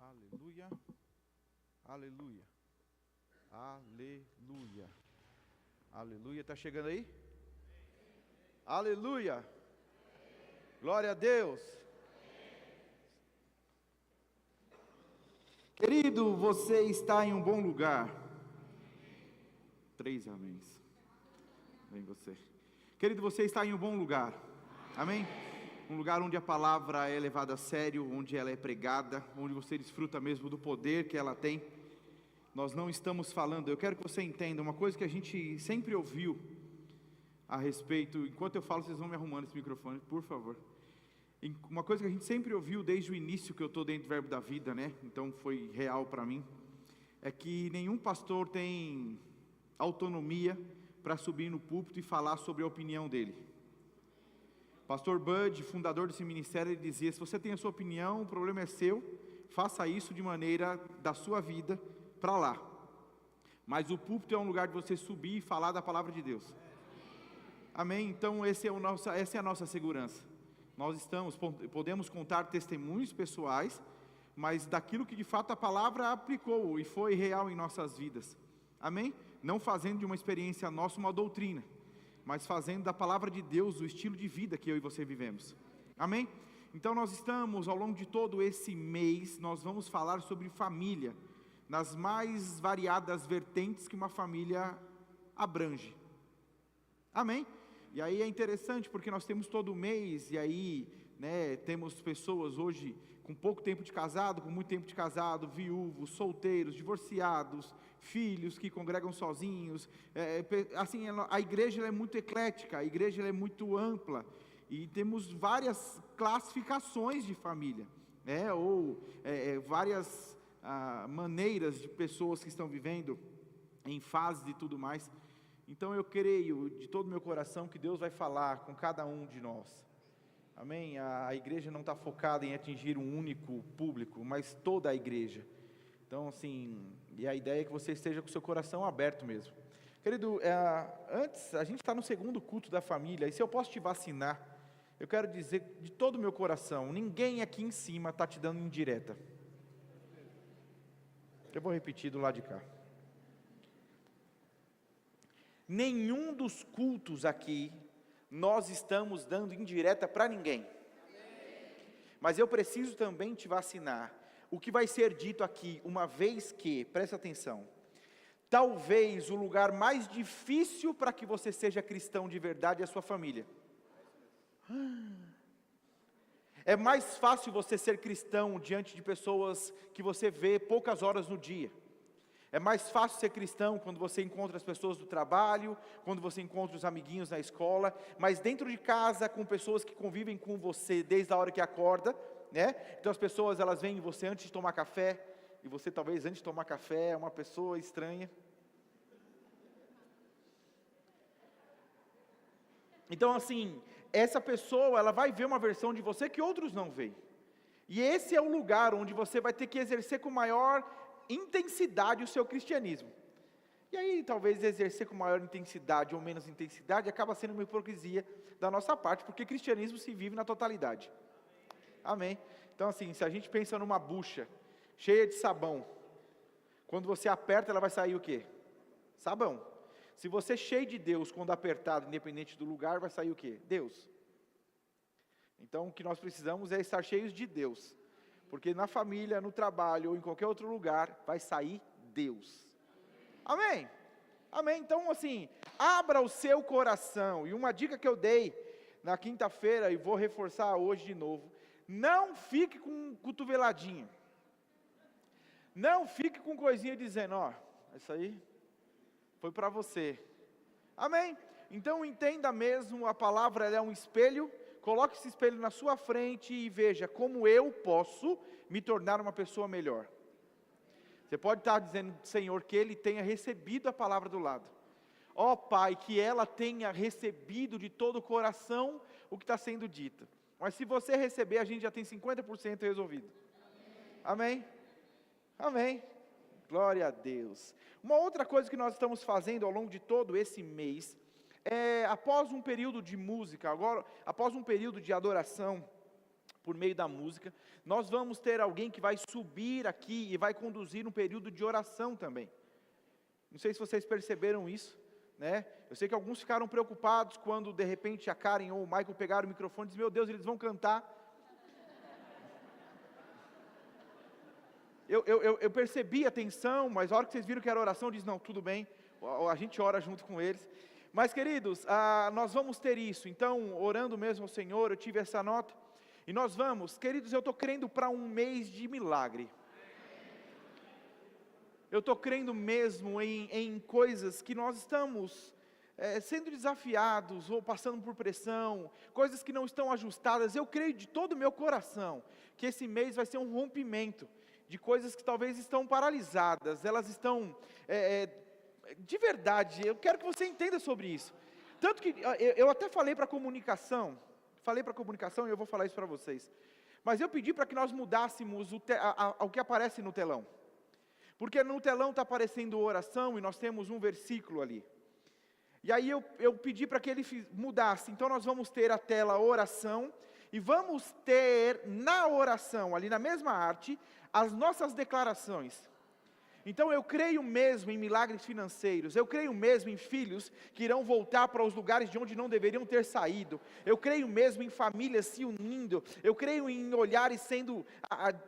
Aleluia, aleluia, aleluia, aleluia. Está chegando aí? Aleluia, glória a Deus. Querido, você está em um bom lugar. 3 améns. Vem você. Querido, você está em um bom lugar. Amém? Um lugar onde a palavra é levada a sério, onde ela é pregada, onde você desfruta mesmo do poder que ela tem. Nós não estamos falando, eu quero que você entenda uma coisa que a gente sempre ouviu a respeito. Enquanto eu falo, vocês vão me arrumando esse microfone, por favor. Uma coisa que a gente sempre ouviu desde o início que eu estou dentro do Verbo da Vida, né? Então foi real para mim, é que nenhum pastor tem autonomia para subir no púlpito e falar sobre a opinião dele. Pastor Bud, fundador desse ministério, ele dizia: se você tem a sua opinião, o problema é seu, faça isso de maneira da sua vida para lá. Mas o púlpito é um lugar de você subir e falar da palavra de Deus. Amém? Então essa é a nossa segurança. Nós podemos contar testemunhos pessoais, mas daquilo que de fato a palavra aplicou e foi real em nossas vidas. Amém? Não fazendo de uma experiência nossa uma doutrina, mas fazendo da palavra de Deus o estilo de vida que eu e você vivemos. Amém? Então nós estamos, ao longo de todo esse mês, nós vamos falar sobre família, nas mais variadas vertentes que uma família abrange. Amém? E aí é interessante porque nós temos todo mês, e aí, né, temos pessoas hoje com pouco tempo de casado, com muito tempo de casado, viúvos, solteiros, divorciados, filhos que congregam sozinhos. Assim, a igreja ela é muito eclética, a igreja ela é muito ampla, e temos várias classificações de família, várias maneiras de pessoas que estão vivendo em fases e tudo mais. Então eu creio de todo o meu coração que Deus vai falar com cada um de nós. Amém? A igreja não está focada em atingir um único público, mas toda a igreja. Então assim, e a ideia é que você esteja com o seu coração aberto mesmo. Querido, antes, a gente está no segundo culto da família, e se eu posso te vacinar, eu quero dizer de todo o meu coração, ninguém aqui em cima está te dando indireta. Eu vou repetir do lado de cá. Nenhum dos cultos aqui, nós estamos dando indireta para ninguém. Mas eu preciso também te vacinar. O que vai ser dito aqui, uma vez que, presta atenção, talvez o lugar mais difícil para que você seja cristão de verdade é a sua família. É mais fácil você ser cristão diante de pessoas que você vê poucas horas no dia. É mais fácil ser cristão quando você encontra as pessoas do trabalho, quando você encontra os amiguinhos na escola, mas dentro de casa, com pessoas que convivem com você desde a hora que acorda, né? Então as pessoas, elas veem você antes de tomar café, e você talvez antes de tomar café é uma pessoa estranha. Então assim, essa pessoa, ela vai ver uma versão de você que outros não veem. E esse é o lugar onde você vai ter que exercer com maior intensidade o seu cristianismo. E aí talvez exercer com maior intensidade ou menos intensidade acaba sendo uma hipocrisia da nossa parte, porque cristianismo se vive na totalidade. Amém? Então assim, se a gente pensa numa bucha cheia de sabão, quando você aperta ela vai sair o quê? Sabão. Se você é cheio de Deus, quando apertado, independente do lugar, vai sair o quê? Deus. Então o que nós precisamos é estar cheios de Deus, porque na família, no trabalho ou em qualquer outro lugar, vai sair Deus. Amém? Amém? Então assim, abra o seu coração. E uma dica que eu dei na quinta-feira, e vou reforçar hoje de novo: não fique com cotoveladinha. Não fique com coisinha dizendo: ó, isso aí foi para você. Amém? Então entenda mesmo, a palavra ela é um espelho. Coloque esse espelho na sua frente e veja como eu posso me tornar uma pessoa melhor. Você pode estar dizendo: Senhor, que ele tenha recebido a palavra do lado. Ó Pai, que ela tenha recebido de todo o coração o que está sendo dito. Mas se você receber, a gente já tem 50% resolvido. Amém? Amém. Glória a Deus. Uma outra coisa que nós estamos fazendo ao longo de todo esse mês, após um período de música, agora, após um período de adoração, por meio da música. Nós vamos ter alguém que vai subir aqui e vai conduzir um período de oração também. Não sei se vocês perceberam isso, né? Eu sei que alguns ficaram preocupados quando de repente a Karen ou o Michael pegaram o microfone e disseram: meu Deus, eles vão cantar. Eu percebi a tensão, mas a hora que vocês viram que era oração, eu disse: não, tudo bem, a gente ora junto com eles. Mas queridos, nós vamos ter isso. Então, orando mesmo ao Senhor, eu tive essa nota. E nós vamos, queridos, eu estou crendo para um mês de milagre. Eu estou crendo mesmo em coisas que nós estamos sendo desafiados, ou passando por pressão, coisas que não estão ajustadas. Eu creio de todo o meu coração, que esse mês vai ser um rompimento de coisas que talvez estão paralisadas, elas estão, de verdade, eu quero que você entenda sobre isso. Tanto que eu até falei para a comunicação, e eu vou falar isso para vocês, mas eu pedi para que nós mudássemos o que aparece no telão, porque no telão está aparecendo oração, e nós temos um versículo ali, e aí eu pedi para que ele mudasse. Então nós vamos ter a tela oração, e vamos ter na oração, ali na mesma arte, as nossas declarações. Então eu creio mesmo em milagres financeiros, eu creio mesmo em filhos que irão voltar para os lugares de onde não deveriam ter saído, eu creio mesmo em famílias se unindo, eu creio em olhares sendo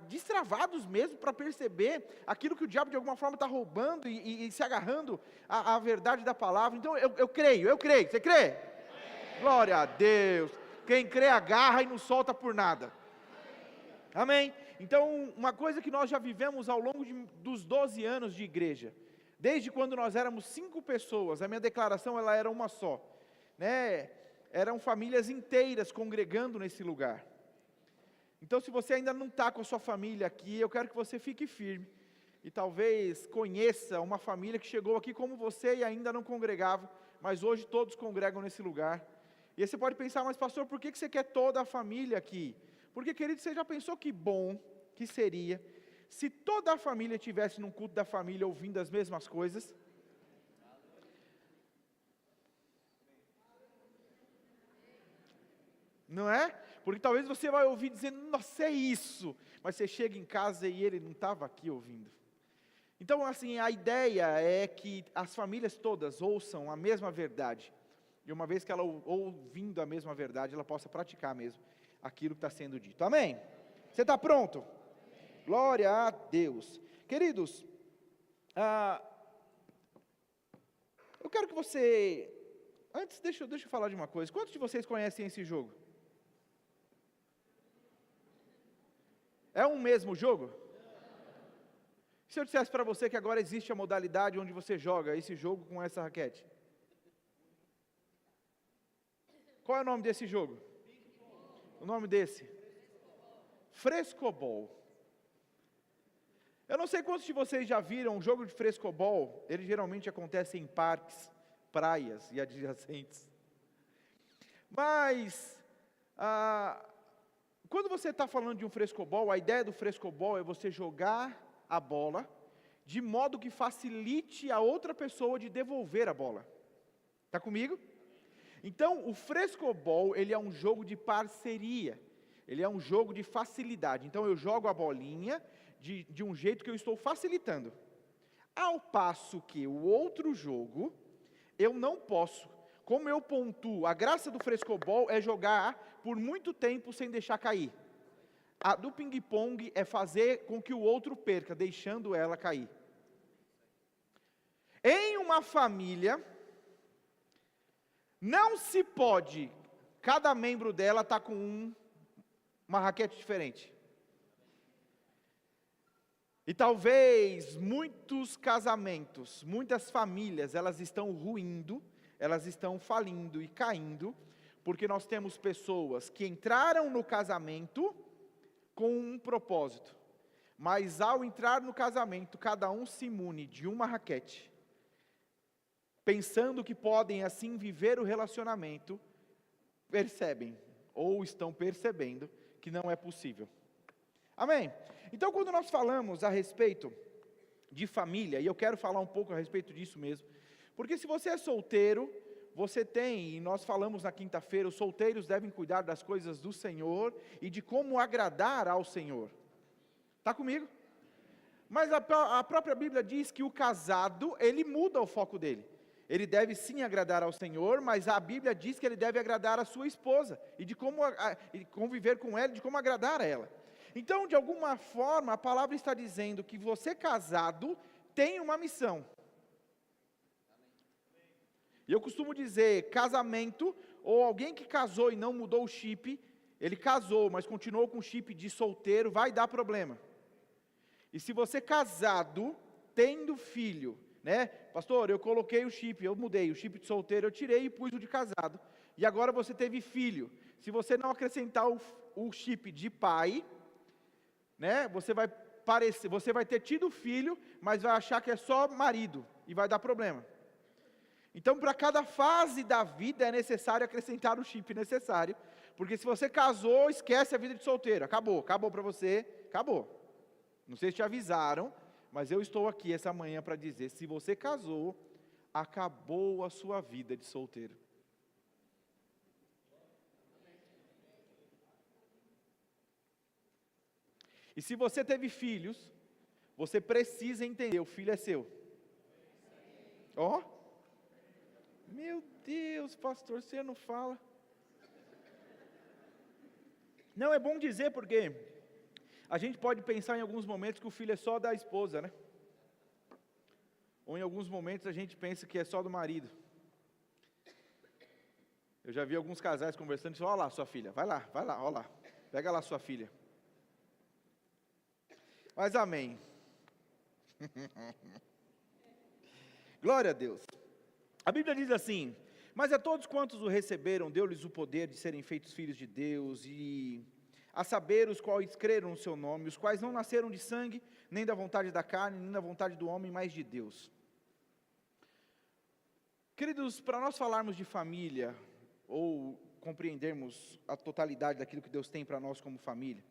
destravados mesmo para perceber aquilo que o diabo de alguma forma está roubando e se agarrando à verdade da palavra. Então eu creio, você crê? Glória a Deus, quem crê agarra e não solta por nada. Amém? Então, uma coisa que nós já vivemos ao longo dos 12 anos de igreja, desde quando nós éramos 5 pessoas, a minha declaração ela era uma só, né? Eram famílias inteiras congregando nesse lugar. Então, se você ainda não está com a sua família aqui, eu quero que você fique firme, e talvez conheça uma família que chegou aqui como você e ainda não congregava, mas hoje todos congregam nesse lugar. E aí você pode pensar: mas pastor, por que você quer toda a família aqui? Porque, querido, você já pensou que bom que seria se toda a família estivesse num culto da família ouvindo as mesmas coisas? Não é? Porque talvez você vai ouvir dizendo: nossa, é isso, mas você chega em casa e ele não estava aqui ouvindo. Então, assim, a ideia é que as famílias todas ouçam a mesma verdade, e uma vez que ela ouvindo a mesma verdade, ela possa praticar mesmo aquilo que está sendo dito. Amém? Você está pronto? Glória a Deus. Queridos, eu quero que você, antes deixa eu falar de uma coisa. Quantos de vocês conhecem esse jogo? É um mesmo jogo? Se eu dissesse para você que agora existe a modalidade onde você joga esse jogo com essa raquete? Qual é o nome desse jogo? O nome desse? Frescobol. Eu não sei quantos de vocês já viram um jogo de frescobol. Ele geralmente acontece em parques, praias e adjacentes. Mas, quando você está falando de um frescobol, a ideia do frescobol é você jogar a bola de modo que facilite a outra pessoa de devolver a bola. Está comigo? Então, o frescobol, ele é um jogo de parceria, ele é um jogo de facilidade. Então, eu jogo a bolinha de um jeito que eu estou facilitando. Ao passo que o outro jogo, eu não posso. Como eu pontuo, a graça do frescobol é jogar por muito tempo sem deixar cair. A do ping-pong é fazer com que o outro perca, deixando ela cair. Em uma família, não se pode, cada membro dela está com uma raquete diferente. E talvez muitos casamentos, muitas famílias, elas estão ruindo, elas estão falindo e caindo, porque nós temos pessoas que entraram no casamento com um propósito, mas ao entrar no casamento, cada um se mune de uma raquete, pensando que podem assim viver o relacionamento, percebem, ou estão percebendo, que não é possível. Amém? Então, quando nós falamos a respeito de família, e eu quero falar um pouco a respeito disso mesmo, porque se você é solteiro, você tem, e nós falamos na quinta-feira, os solteiros devem cuidar das coisas do Senhor e de como agradar ao Senhor. Está comigo? Mas a própria Bíblia diz que o casado, ele muda o foco dele. Ele deve sim agradar ao Senhor, mas a Bíblia diz que ele deve agradar a sua esposa, e de como e conviver com ela, de como agradar a ela. Então, de alguma forma, a palavra está dizendo que você casado tem uma missão. E eu costumo dizer, casamento, ou alguém que casou e não mudou o chip, ele casou, mas continuou com o chip de solteiro, vai dar problema. E se você casado, tendo filho, né? Pastor, eu coloquei o chip, eu mudei o chip de solteiro, eu tirei e pus o de casado. E agora você teve filho. Se você não acrescentar o chip de pai, né? Você vai ter tido filho, mas vai achar que é só marido e vai dar problema. Então, para cada fase da vida é necessário acrescentar o chip necessário, porque se você casou, esquece a vida de solteiro. Acabou para você, acabou. Não sei se te avisaram, mas eu estou aqui essa manhã para dizer, se você casou, acabou a sua vida de solteiro. E se você teve filhos, você precisa entender, o filho é seu. Ó, meu Deus, pastor, você não fala. Não, é bom dizer porque a gente pode pensar em alguns momentos que o filho é só da esposa, né? Ou em alguns momentos a gente pensa que é só do marido. Eu já vi alguns casais conversando e dizem, olha lá sua filha, vai lá, olha lá, pega lá sua filha. Mas amém. Glória a Deus. A Bíblia diz assim, mas a todos quantos o receberam, deu-lhes o poder de serem feitos filhos de Deus, e a saber os quais creram no seu nome, os quais não nasceram de sangue, nem da vontade da carne, nem da vontade do homem, mas de Deus. Queridos, para nós falarmos de família, ou compreendermos a totalidade daquilo que Deus tem para nós como família,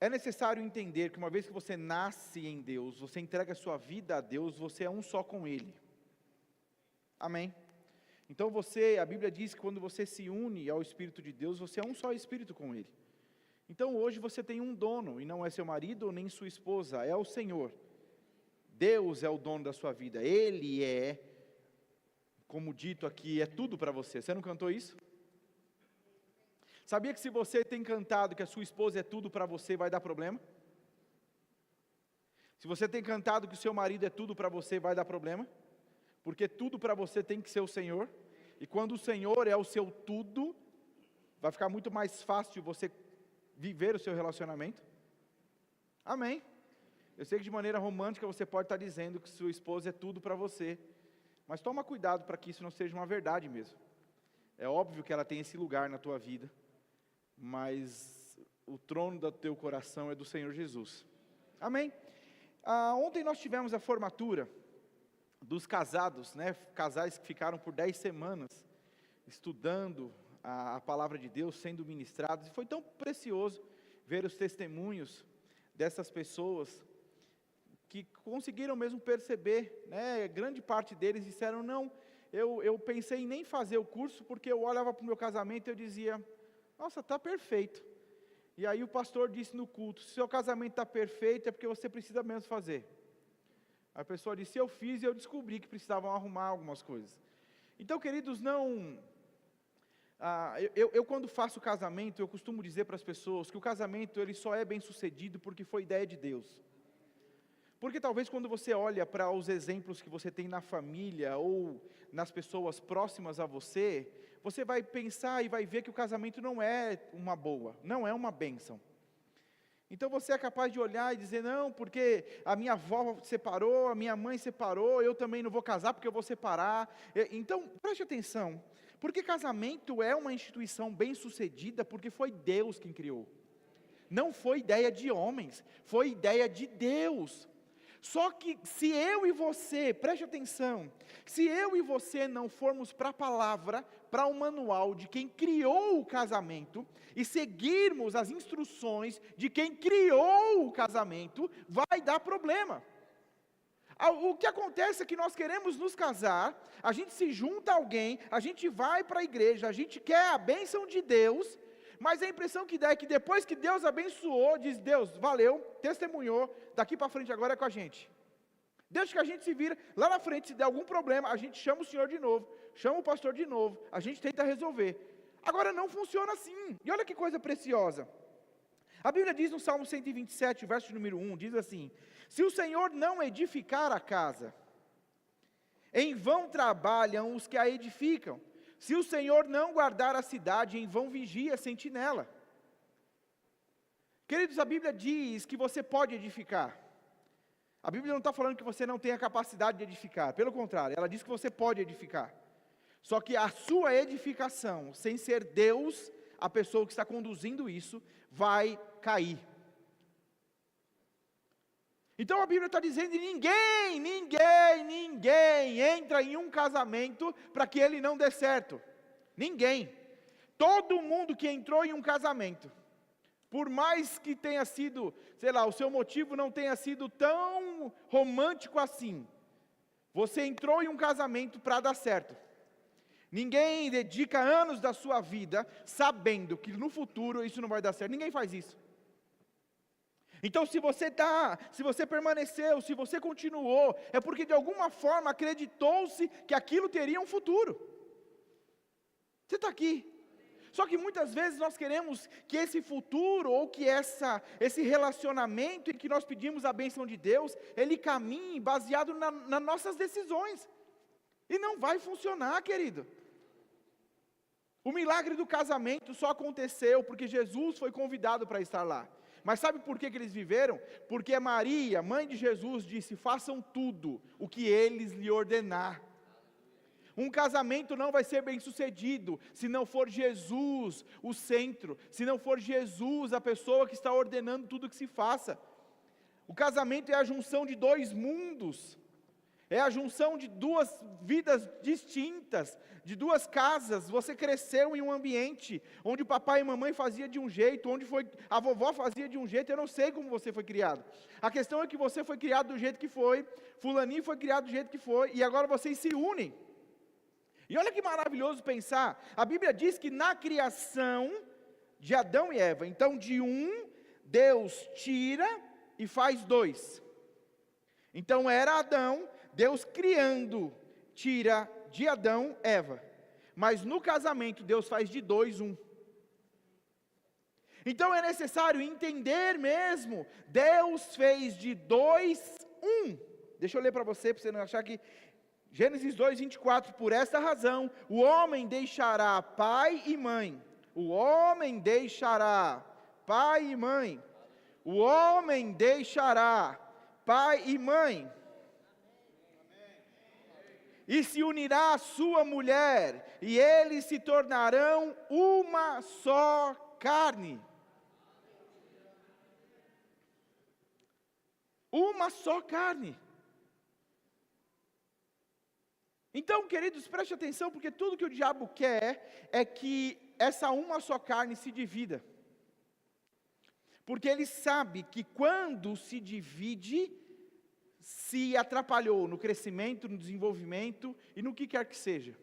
é necessário entender que uma vez que você nasce em Deus, você entrega a sua vida a Deus, você é um só com Ele. Amém? Então a Bíblia diz que quando você se une ao Espírito de Deus, você é um só Espírito com Ele. Então hoje você tem um dono, e não é seu marido nem sua esposa, é o Senhor. Deus é o dono da sua vida, Ele é, como dito aqui, é tudo para você. Você não cantou isso? Sabia que se você tem cantado que a sua esposa é tudo para você, vai dar problema? Se você tem cantado que o seu marido é tudo para você, vai dar problema? Porque tudo para você tem que ser o Senhor, e quando o Senhor é o seu tudo, vai ficar muito mais fácil você viver o seu relacionamento. Amém? Eu sei que de maneira romântica você pode estar dizendo que sua esposa é tudo para você, mas toma cuidado para que isso não seja uma verdade mesmo. É óbvio que ela tem esse lugar na tua vida, mas o trono do teu coração é do Senhor Jesus. Amém? Ontem nós tivemos a formatura dos casados, né? Casais que ficaram por 10 semanas estudando a palavra de Deus, sendo ministrados, e foi tão precioso ver os testemunhos dessas pessoas que conseguiram mesmo perceber, né? Grande parte deles disseram, não, eu pensei em nem fazer o curso, porque eu olhava para o meu casamento e eu dizia, nossa, está perfeito. E aí o pastor disse no culto, se seu casamento está perfeito, é porque você precisa mesmo fazer. A pessoa disse, eu fiz e eu descobri que precisavam arrumar algumas coisas. Então, queridos, eu quando faço casamento, eu costumo dizer para as pessoas que o casamento ele só é bem sucedido porque foi ideia de Deus. Porque talvez quando você olha para os exemplos que você tem na família ou nas pessoas próximas a você, você vai pensar e vai ver que o casamento não é uma boa, não é uma bênção. Então você é capaz de olhar e dizer, não, porque a minha avó separou, a minha mãe separou, eu também não vou casar porque eu vou separar. Então, preste atenção, porque casamento é uma instituição bem sucedida porque foi Deus quem criou. Não foi ideia de homens, foi ideia de Deus. Só que se eu e você, preste atenção, se eu e você não formos para a palavra, para o manual de quem criou o casamento, e seguirmos as instruções de quem criou o casamento, vai dar problema. O que acontece é que nós queremos nos casar, a gente se junta a alguém, a gente vai para a igreja, a gente quer a bênção de Deus, mas a impressão que dá é que depois que Deus abençoou, diz: Deus, valeu, testemunhou, daqui para frente agora é com a gente. Deixa que a gente se vira, lá na frente, se der algum problema, a gente chama o Senhor de novo, chama o pastor de novo, a gente tenta resolver. Agora não funciona assim, e olha que coisa preciosa. A Bíblia diz no Salmo 127, verso número 1, diz assim: se o Senhor não edificar a casa, em vão trabalham os que a edificam. Se o Senhor não guardar a cidade, em vão vigia a sentinela. Queridos, a Bíblia diz que você pode edificar. A Bíblia não está falando que você não tem a capacidade de edificar, pelo contrário, ela diz que você pode edificar. Só que a sua edificação, sem ser Deus, a pessoa que está conduzindo isso, vai cair. Então a Bíblia está dizendo que ninguém entra em um casamento para que ele não dê certo. Ninguém. Todo mundo que entrou em um casamento, por mais que tenha sido, sei lá, o seu motivo não tenha sido tão romântico assim, você entrou em um casamento para dar certo. Ninguém dedica anos da sua vida sabendo que no futuro isso não vai dar certo. Ninguém faz isso. Então, se você permaneceu, se você continuou, é porque de alguma forma acreditou-se que aquilo teria um futuro. Você está aqui. Só que muitas vezes nós queremos que esse futuro, ou que esse relacionamento em que nós pedimos a bênção de Deus, ele caminhe baseado nas nossas decisões. E não vai funcionar, querido. O milagre do casamento só aconteceu porque Jesus foi convidado para estar lá. Mas sabe por que eles viveram? Porque Maria, mãe de Jesus, disse: façam tudo o que eles lhe ordenar. Um casamento não vai ser bem sucedido se não for Jesus o centro, se não for Jesus a pessoa que está ordenando tudo que se faça. O casamento é a junção de dois mundos, é a junção de duas vidas distintas, de duas casas. Você cresceu em um ambiente onde o papai e a mamãe faziam de um jeito, onde a vovó fazia de um jeito. Eu não sei como você foi criado. A questão é que você foi criado do jeito que foi, fulaninho foi criado do jeito que foi, e agora vocês se unem. E olha que maravilhoso pensar, a Bíblia diz que na criação de Adão e Eva, então de um, Deus tira e faz dois. Então era Adão, Deus criando, tira de Adão, Eva. Mas no casamento, Deus faz de dois, um. Então é necessário entender mesmo, Deus fez de dois, um. Deixa eu ler para você não achar que... Gênesis 2, 24, por esta razão, o homem deixará pai e mãe. O homem deixará pai e mãe. O homem deixará pai e mãe. E se unirá à sua mulher, e eles se tornarão uma só carne. Uma só carne. Então, queridos, preste atenção, porque tudo que o diabo quer é que essa uma só carne se divida. Porque ele sabe que quando se divide, se atrapalhou no crescimento, no desenvolvimento e no que quer que seja.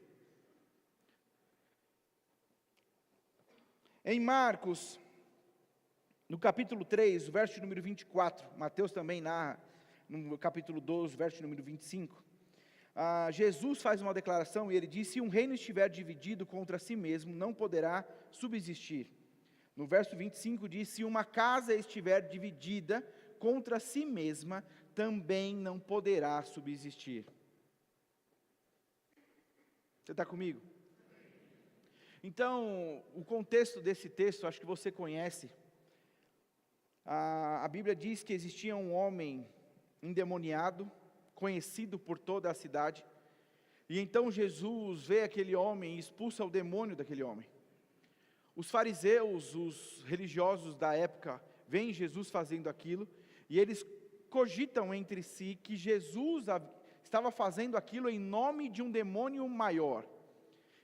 Em Marcos, no capítulo 3, o verso número 24, Mateus também narra, no capítulo 12, verso número 25, Jesus faz uma declaração e ele diz: se um reino estiver dividido contra si mesmo, não poderá subsistir. No verso 25 diz: se uma casa estiver dividida contra si mesma, também não poderá subsistir. Você está comigo? Então, o contexto desse texto, acho que você conhece. A Bíblia diz que existia um homem endemoniado, conhecido por toda a cidade, e então Jesus vê aquele homem e expulsa o demônio daquele homem. Os fariseus, os religiosos da época, veem Jesus fazendo aquilo, e eles cogitam entre si que Jesus estava fazendo aquilo em nome de um demônio maior.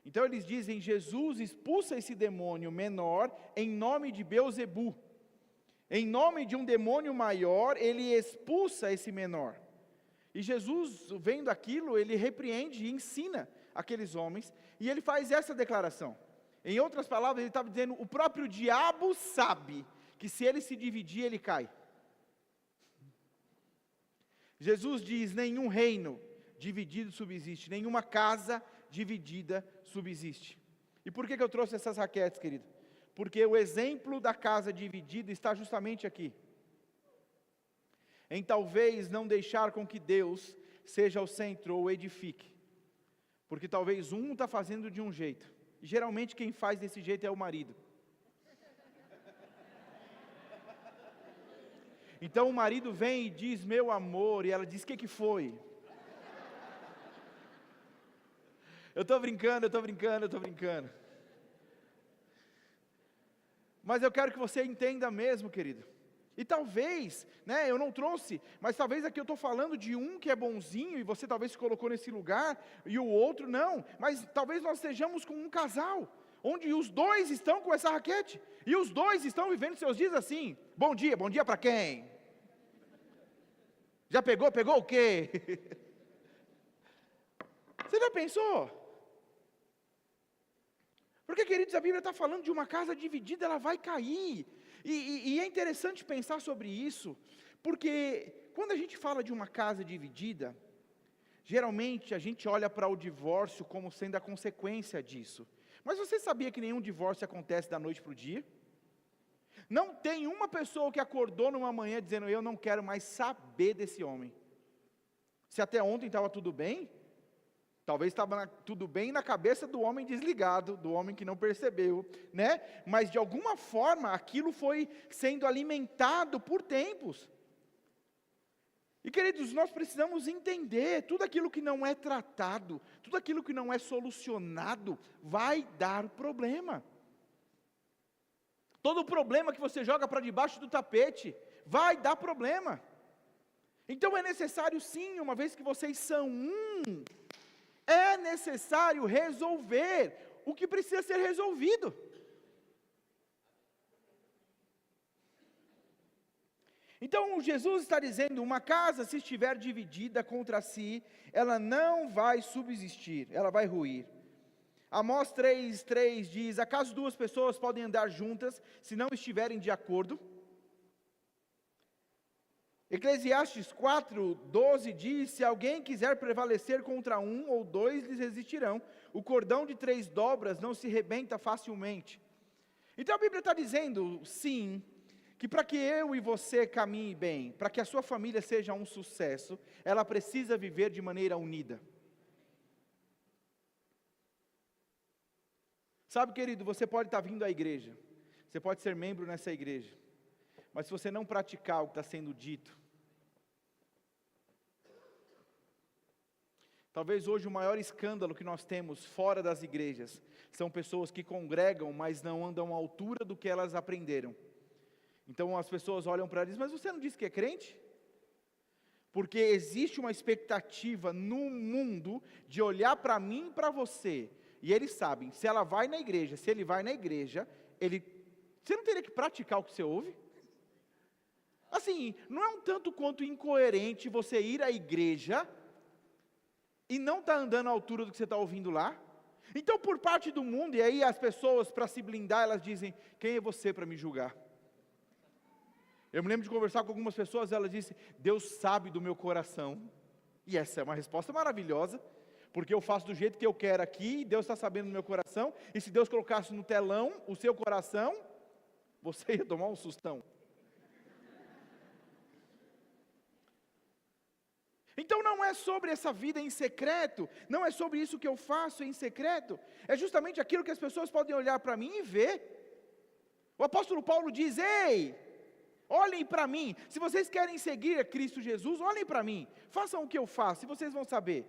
Então eles dizem: Jesus expulsa esse demônio menor em nome de Beelzebu. Em nome de um demônio maior, ele expulsa esse menor. E Jesus, vendo aquilo, ele repreende e ensina aqueles homens, e ele faz essa declaração. Em outras palavras, ele estava dizendo, o próprio diabo sabe que se ele se dividir, ele cai. Jesus diz, nenhum reino dividido subsiste, nenhuma casa dividida subsiste. E por que eu trouxe essas raquetes, querido? Porque o exemplo da casa dividida está justamente aqui. Em talvez não deixar com que Deus seja o centro ou edifique. Porque talvez um está fazendo de um jeito. E geralmente quem faz desse jeito é o marido. Então o marido vem e diz, meu amor, e ela diz, o que foi? Eu estou brincando. Mas eu quero que você entenda mesmo, querido. E talvez, eu não trouxe, mas talvez aqui eu estou falando de um que é bonzinho, e você talvez se colocou nesse lugar, e o outro não, mas talvez nós estejamos com um casal, onde os dois estão com essa raquete, e os dois estão vivendo seus dias assim, bom dia para quem? Já pegou o quê? Você já pensou? Porque, queridos, a Bíblia está falando de uma casa dividida, ela vai cair. E é interessante pensar sobre isso, porque quando a gente fala de uma casa dividida, geralmente a gente olha para o divórcio como sendo a consequência disso. Mas você sabia que nenhum divórcio acontece da noite para o dia? Não tem uma pessoa que acordou numa manhã dizendo, eu não quero mais saber desse homem. Se até ontem estava tudo bem, talvez estava tudo bem na cabeça do homem desligado, do homem que não percebeu, Mas de alguma forma aquilo foi sendo alimentado por tempos. E queridos, nós precisamos entender, tudo aquilo que não é tratado, tudo aquilo que não é solucionado, vai dar problema. Todo problema que você joga para debaixo do tapete, vai dar problema. Então é necessário sim, uma vez que vocês são é necessário resolver o que precisa ser resolvido. Então Jesus está dizendo, uma casa se estiver dividida contra si, ela não vai subsistir, ela vai ruir. Amós 3:3 diz, acaso duas pessoas podem andar juntas, se não estiverem de acordo? Eclesiastes 4:12 diz, se alguém quiser prevalecer contra um ou dois, lhes resistirão. O cordão de 3 dobras não se rebenta facilmente. Então a Bíblia está dizendo, sim, que para que eu e você caminhe bem, para que a sua família seja um sucesso, ela precisa viver de maneira unida. Sabe, querido, você pode estar vindo à igreja, você pode ser membro nessa igreja, mas se você não praticar o que está sendo dito, talvez hoje o maior escândalo que nós temos fora das igrejas, são pessoas que congregam, mas não andam à altura do que elas aprenderam. Então as pessoas olham para eles, mas você não disse que é crente? Porque existe uma expectativa no mundo, de olhar para mim e para você, e eles sabem, se ela vai na igreja, se ele vai na igreja, você não teria que praticar o que você ouve? Assim, não é um tanto quanto incoerente você ir à igreja e não estar andando à altura do que você está ouvindo lá? Então, por parte do mundo, e aí as pessoas, para se blindar, elas dizem, quem é você para me julgar? Eu me lembro de conversar com algumas pessoas, elas dizem, Deus sabe do meu coração. E essa é uma resposta maravilhosa, porque eu faço do jeito que eu quero aqui, e Deus está sabendo do meu coração, e se Deus colocasse no telão o seu coração, você ia tomar um sustão. Então não é sobre essa vida em secreto, não é sobre isso que eu faço em secreto, é justamente aquilo que as pessoas podem olhar para mim e ver. O apóstolo Paulo diz, ei, olhem para mim, se vocês querem seguir a Cristo Jesus, olhem para mim, façam o que eu faço, e vocês vão saber.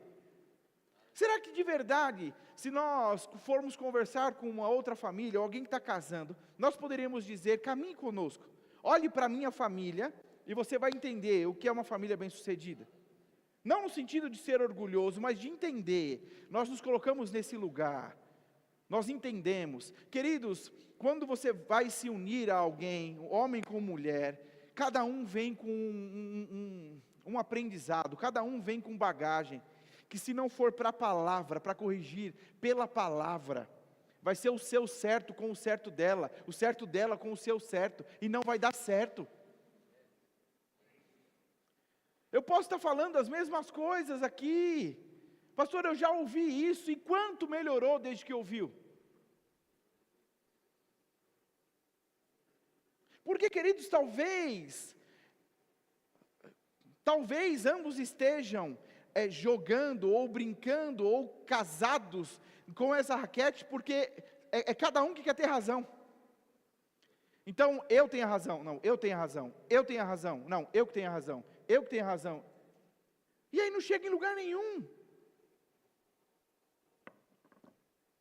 Será que de verdade, se nós formos conversar com uma outra família, ou alguém que está casando, nós poderíamos dizer, caminhe conosco, olhe para a minha família, e você vai entender o que é uma família bem-sucedida. Não no sentido de ser orgulhoso, mas de entender, nós nos colocamos nesse lugar, nós entendemos. Queridos, quando você vai se unir a alguém, homem com mulher, cada um vem com um aprendizado, cada um vem com bagagem, que se não for para a palavra, para corrigir pela palavra, vai ser o seu certo com o certo dela com o seu certo, e não vai dar certo. Eu posso estar falando as mesmas coisas aqui, pastor, eu já ouvi isso, e quanto melhorou desde que ouviu? Porque, queridos, talvez ambos estejam jogando, ou brincando, ou casados com essa raquete, porque é cada um que quer ter razão. Então, eu tenho a razão, não, eu tenho a razão, eu tenho a razão, não, eu que tenho a razão, eu que tenho a razão. E aí não chega em lugar nenhum.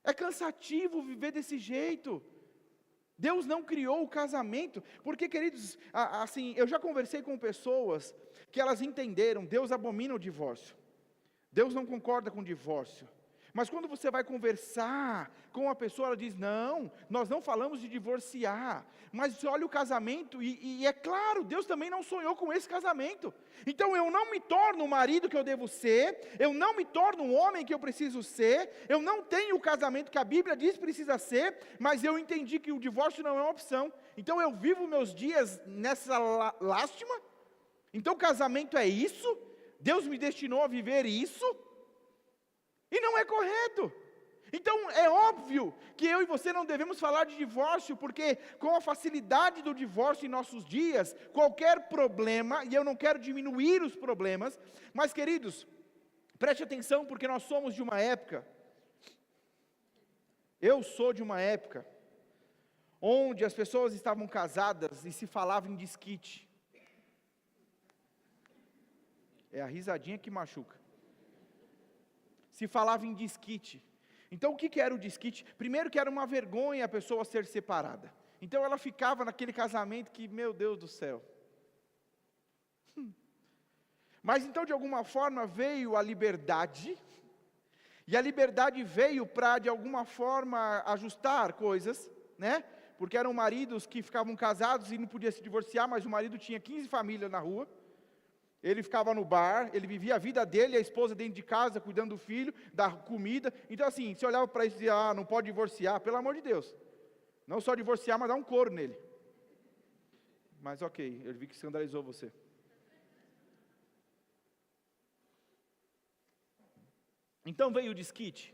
É cansativo viver desse jeito. Deus não criou o casamento, porque, queridos, assim, eu já conversei com pessoas que elas entenderam, Deus abomina o divórcio, Deus não concorda com o divórcio, mas quando você vai conversar com a pessoa, ela diz, não, nós não falamos de divorciar, mas olha o casamento, e é claro, Deus também não sonhou com esse casamento, então eu não me torno o marido que eu devo ser, eu não me torno o homem que eu preciso ser, eu não tenho o casamento que a Bíblia diz que precisa ser, mas eu entendi que o divórcio não é uma opção, então eu vivo meus dias nessa lástima, então casamento é isso, Deus me destinou a viver isso, e não é correto. Então é óbvio que eu e você não devemos falar de divórcio, porque com a facilidade do divórcio em nossos dias, qualquer problema, e eu não quero diminuir os problemas, mas, queridos, preste atenção, porque nós somos de uma época, eu sou de uma época, onde as pessoas estavam casadas e se falava em desquite. É a risadinha que machuca. Se falava em desquite. Então o que era o desquite? Primeiro que era uma vergonha a pessoa ser separada. Então ela ficava naquele casamento que, meu Deus do céu. Mas então de alguma forma veio a liberdade, e a liberdade veio para de alguma forma ajustar coisas, né? Porque eram maridos que ficavam casados e não podiam se divorciar, mas o marido tinha 15 famílias na rua. Ele ficava no bar, ele vivia a vida dele, a esposa dentro de casa, cuidando do filho, da comida. Então assim, você olhava para isso e dizia, não pode divorciar, pelo amor de Deus. Não só divorciar, mas dar um couro nele. Mas ok, eu vi que escandalizou você. Então veio o desquite.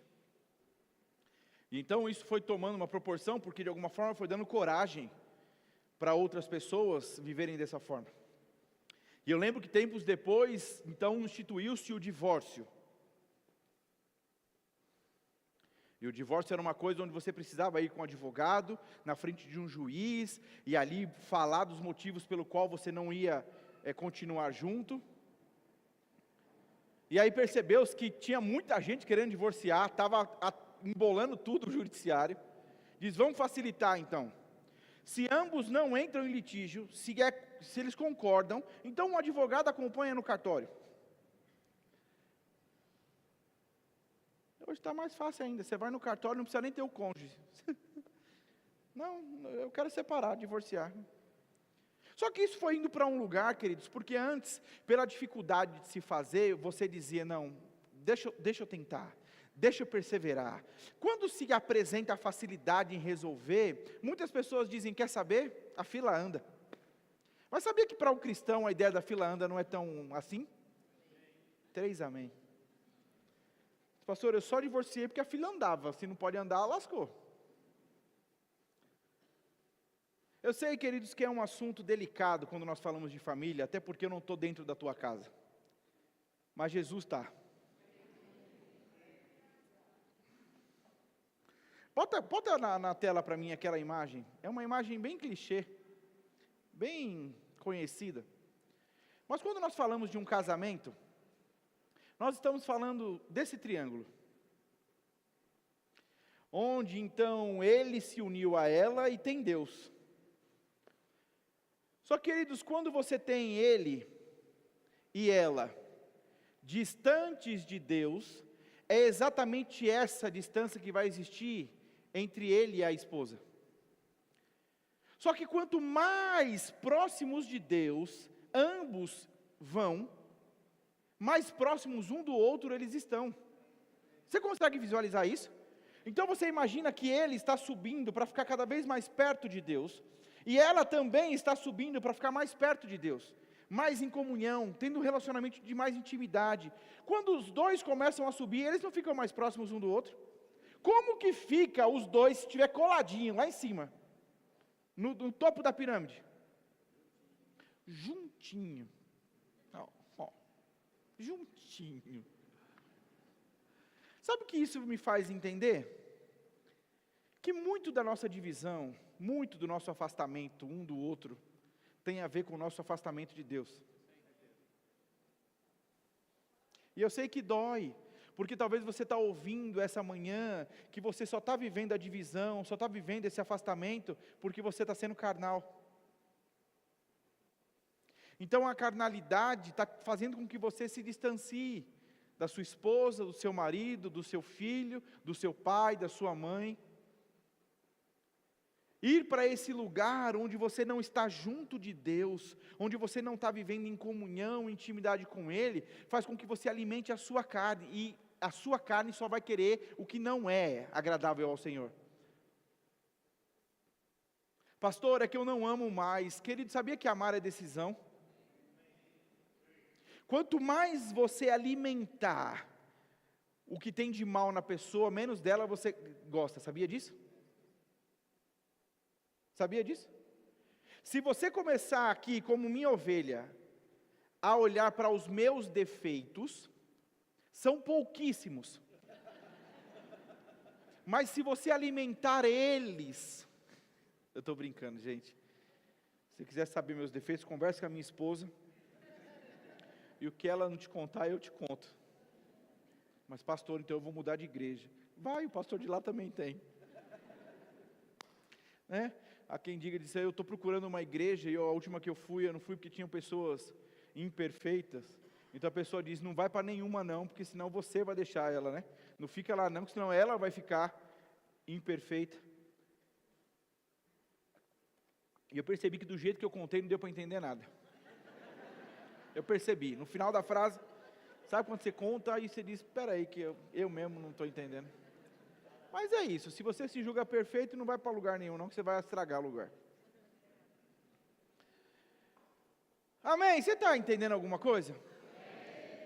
E então isso foi tomando uma proporção, porque de alguma forma foi dando coragem para outras pessoas viverem dessa forma. E eu lembro que tempos depois, então, instituiu-se o divórcio. E o divórcio era uma coisa onde você precisava ir com um advogado, na frente de um juiz, e ali falar dos motivos pelo qual você não ia continuar junto. E aí percebeu-se que tinha muita gente querendo divorciar, estava embolando tudo o judiciário. Diz, vamos facilitar então. Se ambos não entram em litígio, se eles concordam, então um advogado acompanha no cartório. Hoje está mais fácil ainda, você vai no cartório, não precisa nem ter o cônjuge. Não, eu quero separar, divorciar. Só que isso foi indo para um lugar, queridos, porque antes, pela dificuldade de se fazer, você dizia, não, deixa eu tentar. Deixa eu perseverar. Quando se apresenta a facilidade em resolver, muitas pessoas dizem, quer saber? A fila anda. Mas sabia que para o cristão a ideia da fila anda não é tão assim? 3 amém. Pastor, eu só divorciei porque a fila andava, se não pode andar, lascou. Eu sei, queridos, que é um assunto delicado quando nós falamos de família, até porque eu não estou dentro da tua casa. Mas Jesus está. Bota na tela para mim aquela imagem. É uma imagem bem clichê, bem conhecida. Mas quando nós falamos de um casamento, nós estamos falando desse triângulo. Onde então ele se uniu a ela e tem Deus. Só que, queridos, quando você tem ele e ela distantes de Deus, é exatamente essa distância que vai existir entre ele e a esposa. Só que quanto mais próximos de Deus ambos vão, mais próximos um do outro eles estão. Você consegue visualizar isso? Então você imagina que ele está subindo para ficar cada vez mais perto de Deus, e ela também está subindo para ficar mais perto de Deus, mais em comunhão, tendo um relacionamento de mais intimidade. Quando os dois começam a subir, eles não ficam mais próximos um do outro? Como que fica os dois se estiver coladinho lá em cima, no topo da pirâmide? Juntinho. Juntinho. Sabe o que isso me faz entender? Que muito da nossa divisão, muito do nosso afastamento um do outro, tem a ver com o nosso afastamento de Deus. E eu sei que dói, porque talvez você está ouvindo essa manhã, que você só está vivendo a divisão, só está vivendo esse afastamento, porque você está sendo carnal. Então a carnalidade está fazendo com que você se distancie da sua esposa, do seu marido, do seu filho, do seu pai, da sua mãe. Ir para esse lugar onde você não está junto de Deus, onde você não está vivendo em comunhão, intimidade com Ele, faz com que você alimente a sua carne, e a sua carne só vai querer o que não é agradável ao Senhor. Pastor, é que eu não amo mais. Querido, sabia que amar é decisão? Quanto mais você alimentar o que tem de mal na pessoa, menos dela você gosta. Sabia disso? Sabia disso? Se você começar aqui, como minha ovelha, a olhar para os meus defeitos, são pouquíssimos. Mas se você alimentar eles, eu estou brincando, gente. Se quiser saber meus defeitos, converse com a minha esposa. E o que ela não te contar, eu te conto. Mas pastor, então eu vou mudar de igreja. Vai, o pastor de lá também tem. Né? Há quem diga, diz, eu estou procurando uma igreja, e a última que eu não fui porque tinham pessoas imperfeitas. Então a pessoa diz, não vai para nenhuma não, porque senão você vai deixar ela, né? Não fica lá não, porque senão ela vai ficar imperfeita. E eu percebi que do jeito que eu contei, não deu para entender nada. Eu percebi, no final da frase, sabe quando você conta e você diz, espera aí que eu mesmo não estou entendendo. Mas é isso, se você se julga perfeito, não vai para lugar nenhum não, que você vai estragar o lugar. Amém? Você está entendendo alguma coisa?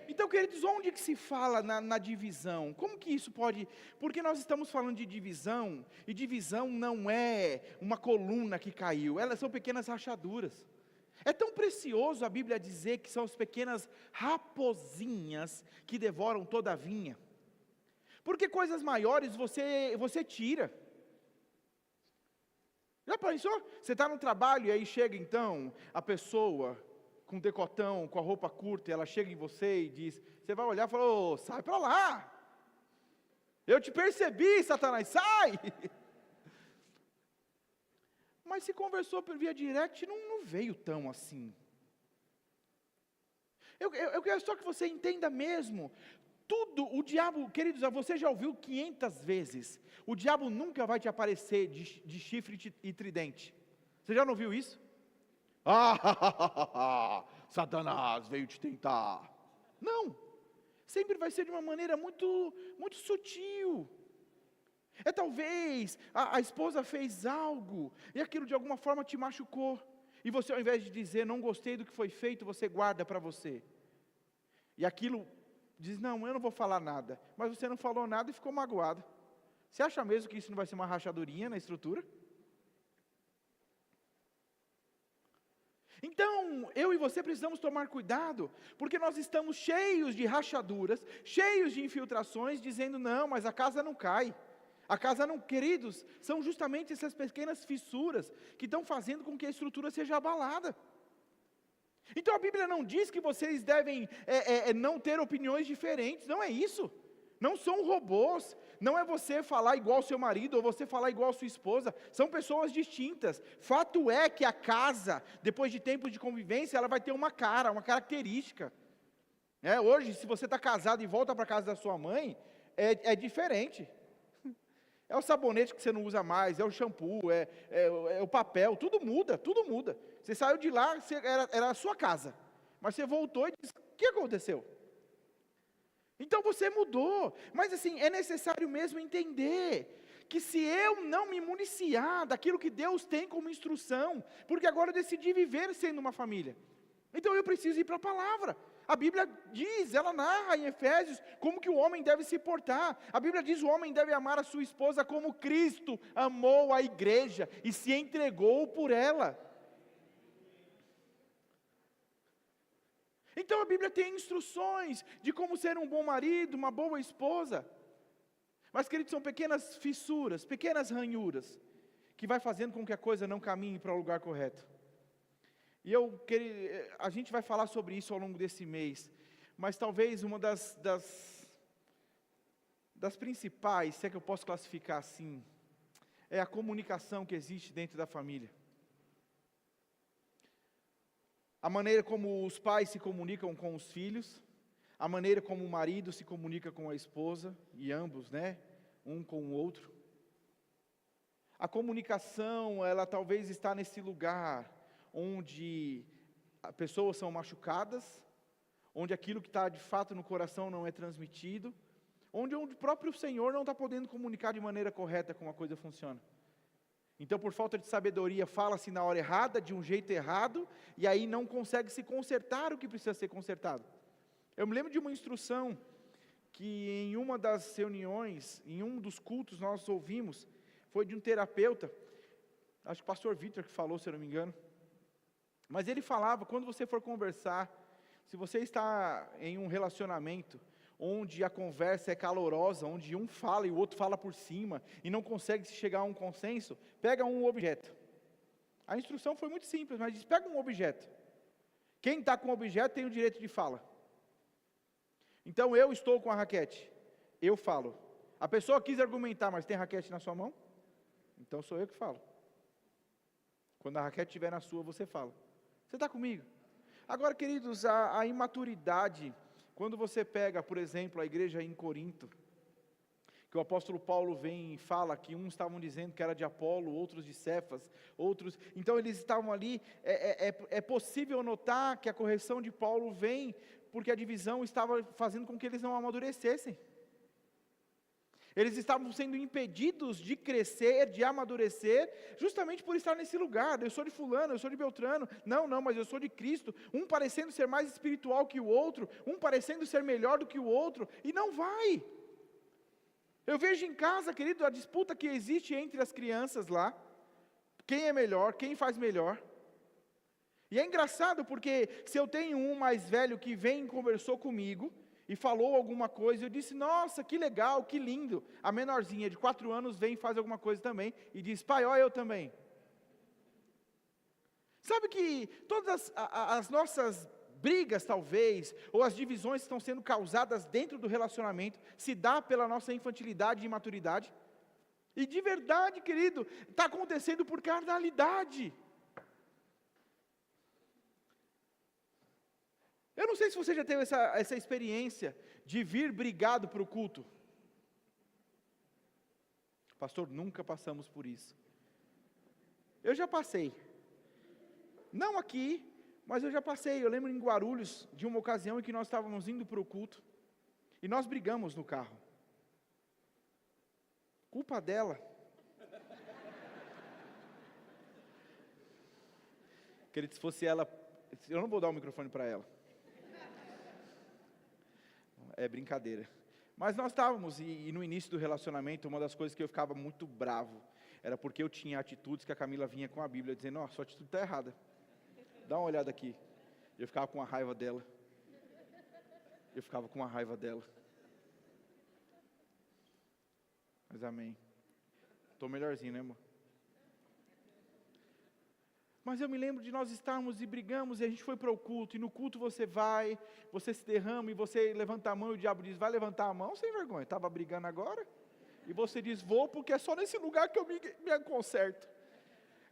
Então, queridos, onde que se fala na divisão? Como que isso pode... Porque nós estamos falando de divisão, e divisão não é uma coluna que caiu, elas são pequenas rachaduras. É tão precioso a Bíblia dizer que são as pequenas raposinhas que devoram toda a vinha. Porque coisas maiores você tira. Já pensou? Você está no trabalho e aí chega então a pessoa com decotão, com a roupa curta, e ela chega em você e diz, você vai olhar e fala, ô, sai para lá. Eu te percebi, Satanás, sai. Mas se conversou por via direct, não veio tão assim. Eu quero só que você entenda mesmo, tudo, o diabo, queridos, você já ouviu 500 vezes, o diabo nunca vai te aparecer de chifre e tridente. Você já não ouviu isso? Satanás veio te tentar. Não, sempre vai ser de uma maneira muito, muito sutil. É talvez a esposa fez algo e aquilo de alguma forma te machucou, e você, ao invés de dizer não gostei do que foi feito, você guarda para você, e aquilo diz, não, eu não vou falar nada, mas você não falou nada e ficou magoado. Você acha mesmo que isso não vai ser uma rachadurinha na estrutura? Então, eu e você precisamos tomar cuidado, porque nós estamos cheios de rachaduras, cheios de infiltrações, dizendo, não, mas a casa não cai. A casa não, queridos, são justamente essas pequenas fissuras que estão fazendo com que a estrutura seja abalada. Então a Bíblia não diz que vocês devem não ter opiniões diferentes, não é isso. Não são robôs, não é você falar igual ao seu marido ou você falar igual à sua esposa, são pessoas distintas. Fato é que a casa, depois de tempos de convivência, ela vai ter uma cara, uma característica. Hoje, se você está casado e volta para a casa da sua mãe, é diferente. É o sabonete que você não usa mais, é o shampoo, é o papel, tudo muda, tudo muda. Você saiu de lá, era a sua casa, mas você voltou e disse, o que aconteceu? Então você mudou, mas assim, é necessário mesmo entender que se eu não me municiar daquilo que Deus tem como instrução, porque agora eu decidi viver sendo uma família, então eu preciso ir para a palavra. A Bíblia diz, ela narra em Efésios, como que o homem deve se portar. A Bíblia diz, o homem deve amar a sua esposa como Cristo amou a igreja e se entregou por ela. Então a Bíblia tem instruções de como ser um bom marido, uma boa esposa. Mas, queridos, são pequenas fissuras, pequenas ranhuras, que vai fazendo com que a coisa não caminhe para o lugar correto. E a gente vai falar sobre isso ao longo desse mês, mas talvez uma das principais, se é que eu posso classificar assim, é a comunicação que existe dentro da família. A maneira como os pais se comunicam com os filhos, a maneira como o marido se comunica com a esposa, e ambos, né, um com o outro. A comunicação, ela talvez está nesse lugar onde pessoas são machucadas, onde aquilo que está de fato no coração não é transmitido, onde o próprio Senhor não está podendo comunicar de maneira correta como a coisa funciona. Então, por falta de sabedoria, fala-se na hora errada, de um jeito errado, e aí não consegue se consertar o que precisa ser consertado. Eu me lembro de uma instrução que em uma das reuniões, em um dos cultos nós ouvimos, foi de um terapeuta, acho que o pastor Vitor que falou, se eu não me engano, mas ele falava, quando você for conversar, se você está em um relacionamento, onde a conversa é calorosa, onde um fala e o outro fala por cima, e não consegue se chegar a um consenso, pega um objeto. A instrução foi muito simples, mas diz, pega um objeto. Quem está com o objeto tem o direito de fala. Então eu estou com a raquete, eu falo. A pessoa quis argumentar, mas tem raquete na sua mão? Então sou eu que falo. Quando a raquete estiver na sua, você fala. Você está comigo? Agora, queridos, a imaturidade, quando você pega, por exemplo, a igreja em Corinto, que o apóstolo Paulo vem e fala que uns estavam dizendo que era de Apolo, outros de Cefas, outros, então eles estavam ali, é possível notar que a correção de Paulo vem, porque a divisão estava fazendo com que eles não amadurecessem. Eles estavam sendo impedidos de crescer, de amadurecer, justamente por estar nesse lugar. Eu sou de fulano, eu sou de Beltrano. Não, mas eu sou de Cristo. Um parecendo ser mais espiritual que o outro, um parecendo ser melhor do que o outro, e não vai. Eu vejo em casa, querido, a disputa que existe entre as crianças lá. Quem é melhor, quem faz melhor. E é engraçado porque se eu tenho um mais velho que vem e conversou comigo, e falou alguma coisa, eu disse, nossa, que legal, que lindo. A menorzinha de 4 anos vem e faz alguma coisa também, e diz, pai, ó, eu também. Sabe que todas as nossas brigas, talvez, ou as divisões que estão sendo causadas dentro do relacionamento, se dá pela nossa infantilidade e imaturidade? E de verdade, querido, está acontecendo por carnalidade. Eu não sei se você já teve essa experiência de vir brigado para o culto. Pastor, nunca passamos por isso. Eu já passei. Não aqui, mas eu já passei. Eu lembro em Guarulhos, de uma ocasião em que nós estávamos indo para o culto, e nós brigamos no carro. Culpa dela. Querido, se fosse ela, eu não vou dar o microfone para ela. É brincadeira. Mas nós estávamos, e no início do relacionamento, uma das coisas que eu ficava muito bravo, era porque eu tinha atitudes que a Camila vinha com a Bíblia, dizendo, sua atitude está errada. Dá uma olhada aqui. Eu ficava com a raiva dela. Mas amém. Estou melhorzinho, né, amor? Mas eu me lembro de nós estarmos e brigamos, e a gente foi para o culto, e no culto você vai, você se derrama, e você levanta a mão, e o diabo diz, vai levantar a mão, sem vergonha, estava brigando agora, e você diz, vou, porque é só nesse lugar que eu me conserto.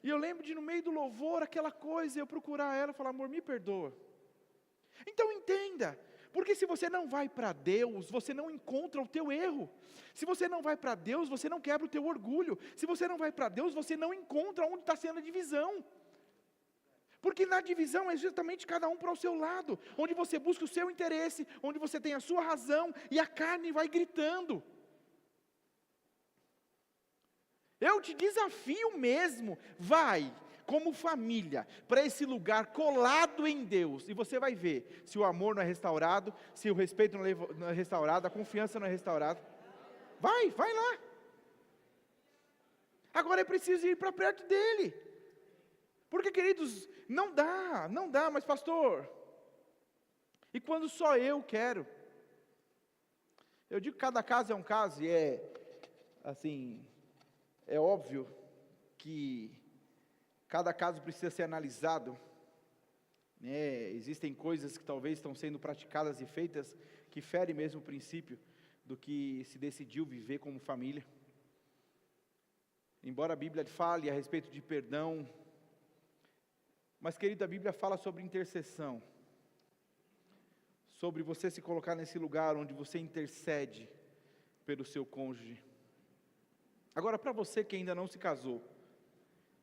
E eu lembro de no meio do louvor, aquela coisa, eu procurar ela, e falar, amor, me perdoa. Então entenda, Porque se você não vai para Deus, você não encontra o teu erro. Se você não vai para Deus, você não quebra o teu orgulho. Se você não vai para Deus, você não encontra onde está sendo a divisão. Porque na divisão é justamente cada um para o seu lado, onde você busca o seu interesse, onde você tem a sua razão, e a carne vai gritando. Eu te desafio mesmo, vai, como família, para esse lugar colado em Deus, e você vai ver se o amor não é restaurado, se o respeito não é restaurado, a confiança não é restaurada. Vai lá. Agora é preciso ir para perto dele. Porque, queridos, não dá, mas pastor, e quando só eu quero? Eu digo que cada caso é um caso, e é óbvio que cada caso precisa ser analisado, né? Existem coisas que talvez estão sendo praticadas e feitas, que ferem mesmo o princípio do que se decidiu viver como família. Embora a Bíblia fale a respeito de perdão, mas, querido, a Bíblia fala sobre intercessão, sobre você se colocar nesse lugar onde você intercede pelo seu cônjuge. Agora, para você que ainda não se casou,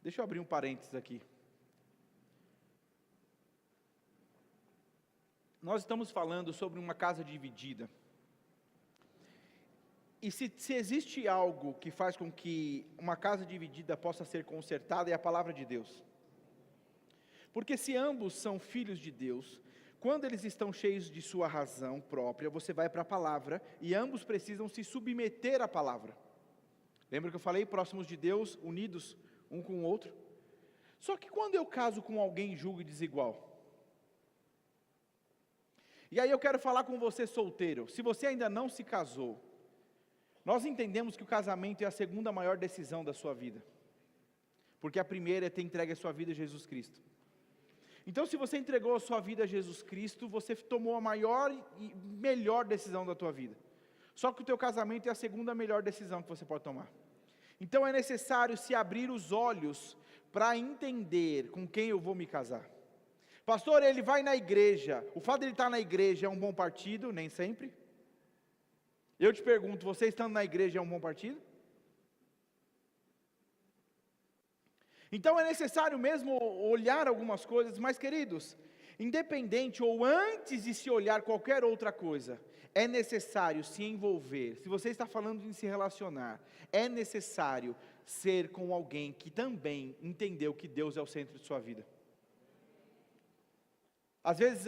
deixa eu abrir um parênteses aqui. Nós estamos falando sobre uma casa dividida. E se existe algo que faz com que uma casa dividida possa ser consertada, é a palavra de Deus. Porque se ambos são filhos de Deus, quando eles estão cheios de sua razão própria, você vai para a palavra, e ambos precisam se submeter à palavra. Lembra que eu falei, próximos de Deus, unidos um com o outro? Só que quando eu caso com alguém julgo desigual, e aí eu quero falar com você solteiro, se você ainda não se casou, nós entendemos que o casamento é a segunda maior decisão da sua vida, porque a primeira é ter entregue a sua vida a Jesus Cristo. Então, se você entregou a sua vida a Jesus Cristo, você tomou a maior e melhor decisão da tua vida. Só que o teu casamento é a segunda melhor decisão que você pode tomar. Então, é necessário se abrir os olhos para entender com quem eu vou me casar. Pastor, ele vai na igreja. O fato de ele estar na igreja é um bom partido? Nem sempre. Eu te pergunto, você estando na igreja é um bom partido? Então é necessário mesmo olhar algumas coisas, mas, queridos, independente ou antes de se olhar qualquer outra coisa, é necessário se envolver. Se você está falando de se relacionar, é necessário ser com alguém que também entendeu que Deus é o centro de sua vida. Às vezes,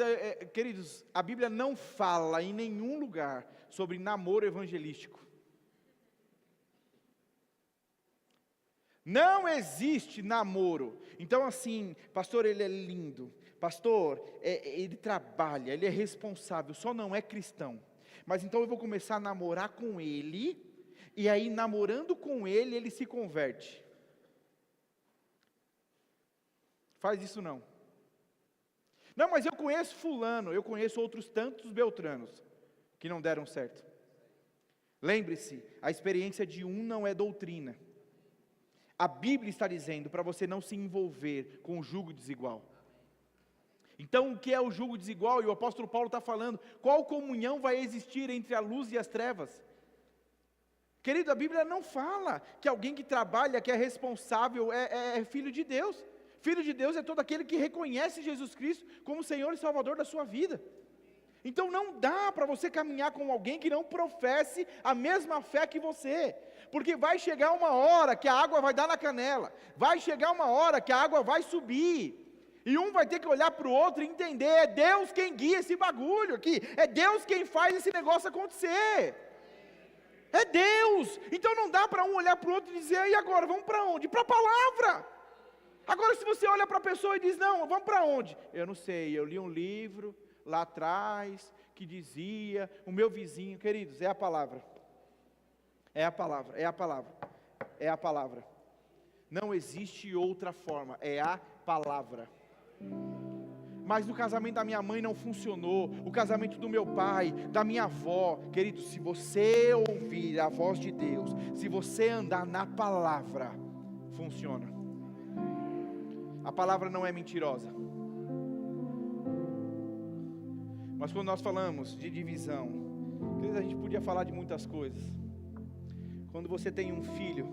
queridos, a Bíblia não fala em nenhum lugar sobre namoro evangelístico. Não existe namoro. Então assim, pastor, ele é lindo, pastor, ele trabalha, ele é responsável, só não é cristão. Mas então eu vou começar a namorar com ele, e aí namorando com ele, ele se converte. Faz isso não. Não, mas eu conheço fulano, eu conheço outros tantos beltranos, que não deram certo. Lembre-se, a experiência de um não é doutrina. A Bíblia está dizendo para você não se envolver com o jugo desigual. Então, o que é o jugo desigual? E o apóstolo Paulo está falando, qual comunhão vai existir entre a luz e as trevas? Querido, a Bíblia não fala que alguém que trabalha, que é responsável, é filho de Deus. Filho de Deus é todo aquele que reconhece Jesus Cristo como Senhor e Salvador da sua vida. Então não dá para você caminhar com alguém que não professe a mesma fé que você, porque vai chegar uma hora que a água vai dar na canela, vai chegar uma hora que a água vai subir, e um vai ter que olhar para o outro e entender, é Deus quem guia esse bagulho aqui, é Deus quem faz esse negócio acontecer, é Deus. Então não dá para um olhar para o outro e dizer, e agora, vamos para onde? Para a palavra. Agora se você olha para a pessoa e diz, não, vamos para onde? Eu não sei, eu li um livro lá atrás, que dizia, o meu vizinho, queridos, é a palavra, é a palavra, é a palavra, é a palavra, não existe outra forma, é a palavra. Mas no casamento da minha mãe não funcionou, o casamento do meu pai, da minha avó, queridos, se você ouvir a voz de Deus, se você andar na palavra, funciona. A palavra não é mentirosa. Mas quando nós falamos de divisão, a gente podia falar de muitas coisas. Quando você tem um filho,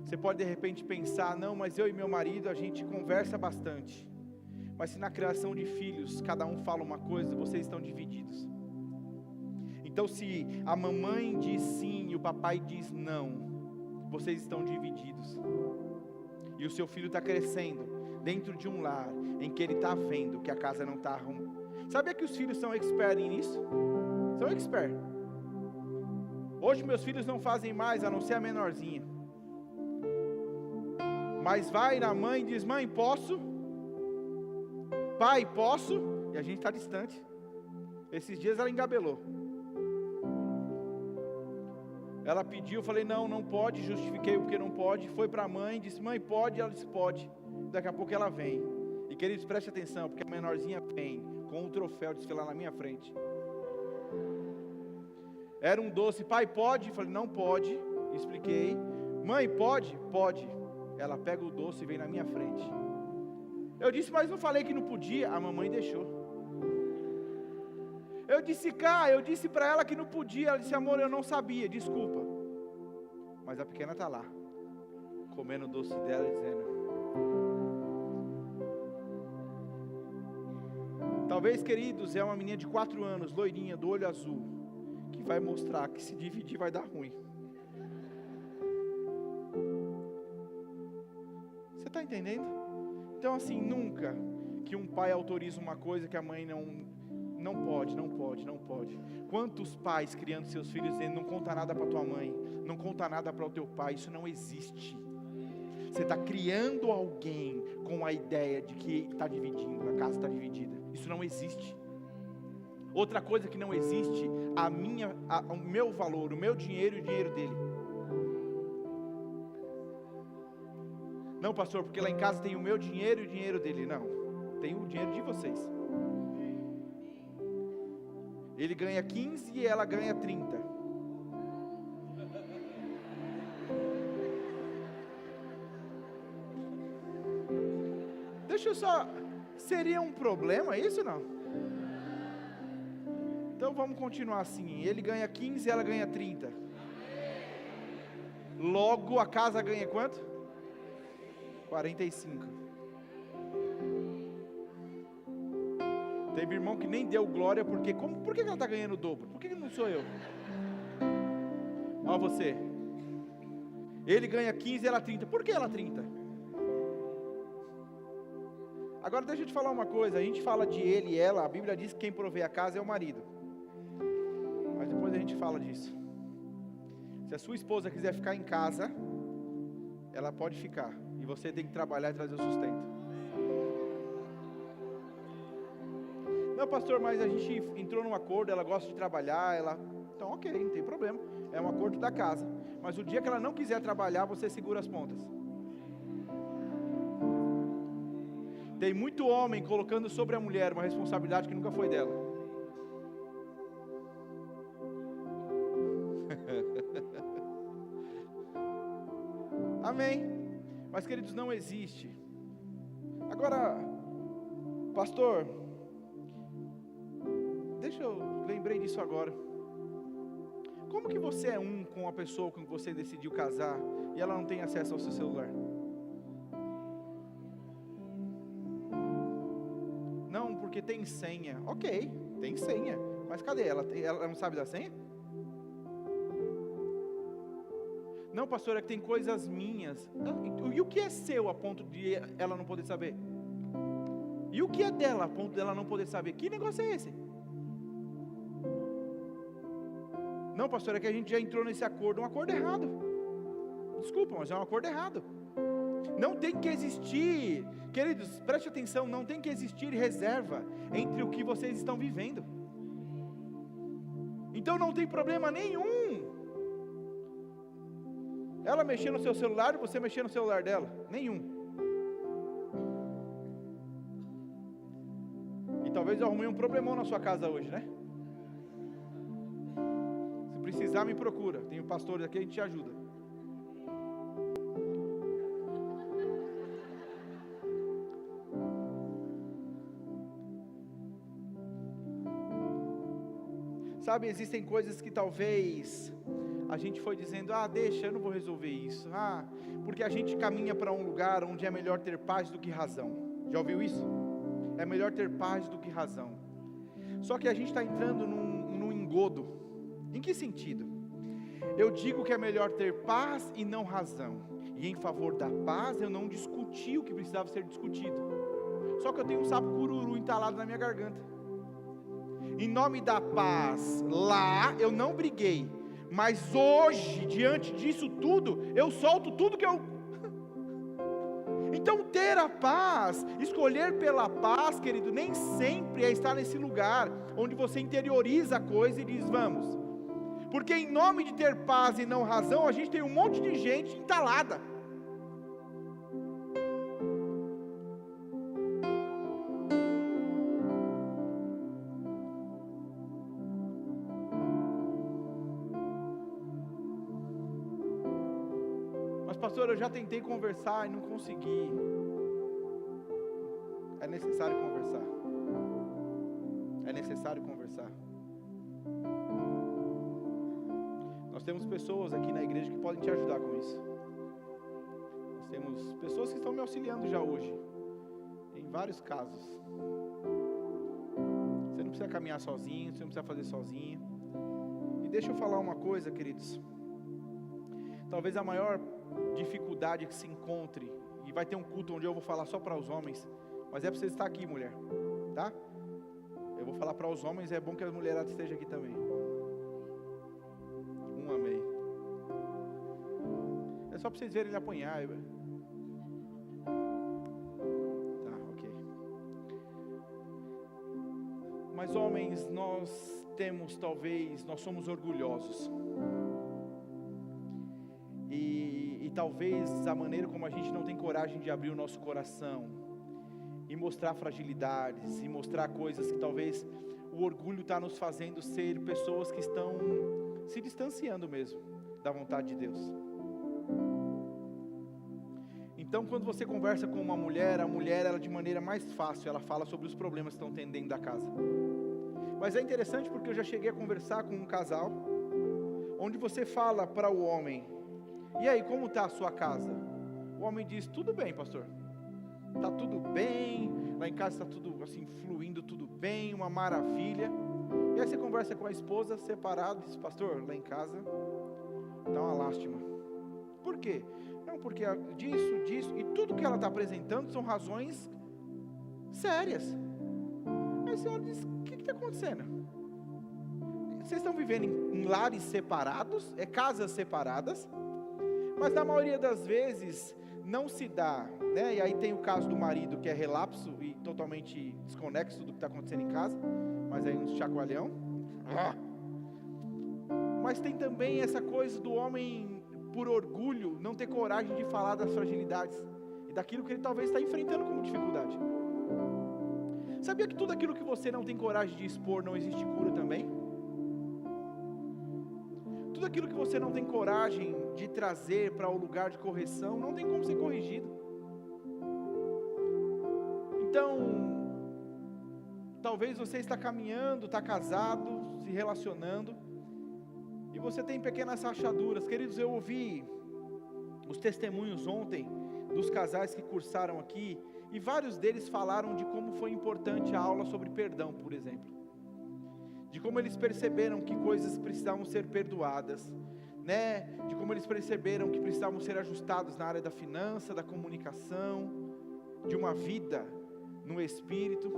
você pode de repente pensar, não, mas eu e meu marido, a gente conversa bastante. Mas se na criação de filhos, cada um fala uma coisa, vocês estão divididos. Então se a mamãe diz sim e o papai diz não, vocês estão divididos. E o seu filho está crescendo dentro de um lar em que ele está vendo que a casa não está arrumada. Sabia que os filhos são experts nisso? São experts. Hoje meus filhos não fazem mais, a não ser a menorzinha. Mas vai na mãe e diz, mãe, posso? Pai, posso? E a gente está distante. Esses dias ela engabelou. Ela pediu, eu falei, não pode, justifiquei o que não pode. Foi para a mãe, disse, mãe, pode? Ela disse, pode. Daqui a pouco ela vem. E queridos, preste atenção, porque a menorzinha vem com um troféu de desfilar na minha frente. Era um doce, pai, pode? Eu falei, não pode. Expliquei. Mãe, pode? Pode. Ela pega o doce e vem na minha frente. Eu disse, mas não falei que não podia. A mamãe deixou. Eu disse para ela que não podia. Ela disse, amor, eu não sabia, desculpa. Mas a pequena está lá, comendo o doce dela e dizendo. Talvez, queridos, é uma menina de 4 anos, loirinha, do olho azul, que vai mostrar que se dividir vai dar ruim. Você está entendendo? Então assim, nunca que um pai autoriza uma coisa que a mãe não pode. Quantos pais criando seus filhos dizendo, não conta nada para tua mãe, não conta nada para o teu pai, isso não existe. Você está criando alguém com a ideia de que está dividindo, a casa está dividida, isso não existe. Outra coisa que não existe, o meu valor, o meu dinheiro e o dinheiro dele. Não, pastor, porque lá em casa tem o meu dinheiro e o dinheiro dele. Não, tem o dinheiro de vocês. Ele ganha 15 e ela ganha 30. Deixa eu só... Seria um problema isso, não? Então vamos continuar assim. Ele ganha 15 e ela ganha 30. Logo a casa ganha quanto? 45. Teve irmão que nem deu glória, porque por que ela está ganhando o dobro? Por que não sou eu? Ó você. Ele ganha 15 e ela 30. Por que ela 30? Agora deixa eu te falar uma coisa. A gente fala de ele e ela. A Bíblia diz que quem provê a casa é o marido. Mas depois a gente fala disso. Se a sua esposa quiser ficar em casa, ela pode ficar. E você tem que trabalhar e trazer o sustento. Não, pastor, mas a gente entrou num acordo, ela gosta de trabalhar, então ok, não tem problema. É um acordo da casa. Mas o dia que ela não quiser trabalhar, você segura as pontas. Tem muito homem colocando sobre a mulher uma responsabilidade que nunca foi dela. Amém. Mas queridos, não existe. Agora, pastor, lembrei disso agora. Como que você é com a pessoa com que você decidiu casar e ela não tem acesso ao seu celular? Não, porque tem senha. Ok, tem senha. Mas cadê ela? Ela não sabe da senha? Não, pastor, é que tem coisas minhas. E o que é seu a ponto de ela não poder saber? E o que é dela a ponto dela não poder saber? Que negócio é esse? Não, pastor, é que a gente já entrou nesse acordo, um acordo errado. Desculpa, mas é um acordo errado. Não tem que existir, queridos, preste atenção, não tem que existir reserva entre o que vocês estão vivendo. Então não tem problema nenhum ela mexer no seu celular e você mexer no celular dela, nenhum. E talvez eu arrumei um problemão na sua casa hoje, né? Se precisar, me procura, tem um pastor aqui, a gente te ajuda. Sabe, existem coisas que talvez a gente foi dizendo, deixa, eu não vou resolver isso, porque a gente caminha para um lugar onde é melhor ter paz do que razão. Já ouviu isso? É melhor ter paz do que razão. Só que a gente está entrando num engodo. Em que sentido? Eu digo que é melhor ter paz e não razão, e em favor da paz eu não discuti o que precisava ser discutido. Só que eu tenho um sapo cururu entalado na minha garganta. Em nome da paz, lá eu não briguei, mas hoje, diante disso tudo, eu solto tudo que eu... Então ter a paz, escolher pela paz, querido, nem sempre é estar nesse lugar, onde você interioriza a coisa e diz, vamos. Porque em nome de ter paz e não razão, a gente tem um monte de gente entalada. Pastor, eu já tentei conversar e não consegui. É necessário conversar. É necessário conversar. Nós temos pessoas aqui na igreja que podem te ajudar com isso. Nós temos pessoas que estão me auxiliando já hoje, em vários casos. Você não precisa caminhar sozinho, você não precisa fazer sozinho. E deixa eu falar uma coisa, queridos. Talvez a maior dificuldade que se encontre, e vai ter um culto onde eu vou falar só para os homens, mas é para você estar aqui, mulher, tá? Eu vou falar para os homens, é bom que a mulherada esteja aqui também. Amém. É só para vocês verem ele apanhar. Tá, ok. Mas homens, nós somos orgulhosos. E talvez a maneira como a gente não tem coragem de abrir o nosso coração e mostrar fragilidades e mostrar coisas que talvez o orgulho está nos fazendo ser pessoas que estão se distanciando mesmo da vontade de Deus. Então quando você conversa com uma mulher, a mulher, ela de maneira mais fácil, ela fala sobre os problemas que estão tendo dentro da casa. Mas é interessante porque eu já cheguei a conversar com um casal, onde você fala para o homem, e aí, como está a sua casa? O homem diz, tudo bem, pastor, está tudo bem, lá em casa está tudo assim, fluindo tudo bem, uma maravilha. E aí você conversa com a esposa, separado, diz, pastor, lá em casa está uma lástima. Por quê? Não, porque disso, e tudo que ela está apresentando são razões sérias. Aí o senhor diz, o que está acontecendo? Vocês estão vivendo em lares separados, casas separadas, mas na maioria das vezes não se dá, né? E aí tem o caso do marido que é relapso e totalmente desconexo do que está acontecendo em casa, mas aí um chacoalhão. Mas tem também essa coisa do homem, por orgulho, não ter coragem de falar das fragilidades e daquilo que ele talvez está enfrentando como dificuldade. Sabia que tudo aquilo que você não tem coragem de expor, não existe cura também? Tudo aquilo que você não tem coragem de trazer para o lugar de correção, não tem como ser corrigido. Então, talvez você está caminhando, está casado, se relacionando, e você tem pequenas rachaduras. Queridos, eu ouvi os testemunhos ontem, dos casais que cursaram aqui, e vários deles falaram de como foi importante a aula sobre perdão, por exemplo. De como eles perceberam que coisas precisavam ser perdoadas, né? De como eles perceberam que precisavam ser ajustados na área da finança, da comunicação, de uma vida no espírito.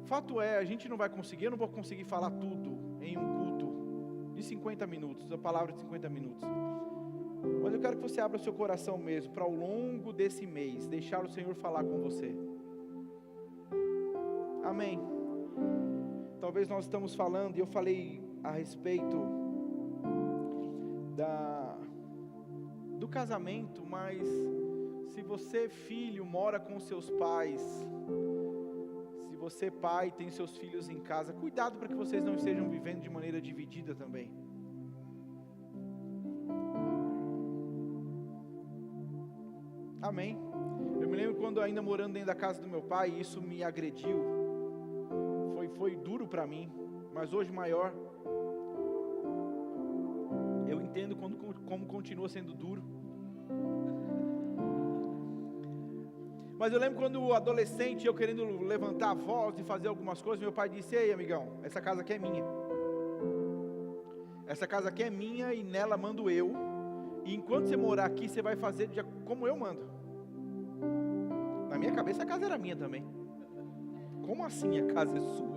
Fato é, a gente não vai conseguir, eu não vou conseguir falar tudo em um culto de 50 minutos, a palavra de 50 minutos. Mas eu quero que você abra o seu coração mesmo, para ao longo desse mês, deixar o Senhor falar com você. Amém. Talvez nós estamos falando, e eu falei a respeito do casamento, mas se você, filho, mora com seus pais, se você, pai, tem seus filhos em casa, cuidado para que vocês não estejam vivendo de maneira dividida também. Amém. Eu me lembro quando ainda morando dentro da casa do meu pai, isso me agrediu. foi duro para mim, mas hoje maior. Eu entendo como continua sendo duro. Mas eu lembro quando adolescente, eu querendo levantar a voz e fazer algumas coisas, meu pai disse: ei, amigão, essa casa aqui é minha. Essa casa aqui é minha e nela mando eu. E enquanto você morar aqui, você vai fazer como eu mando. Na minha cabeça a casa era minha também. Como assim a casa é sua?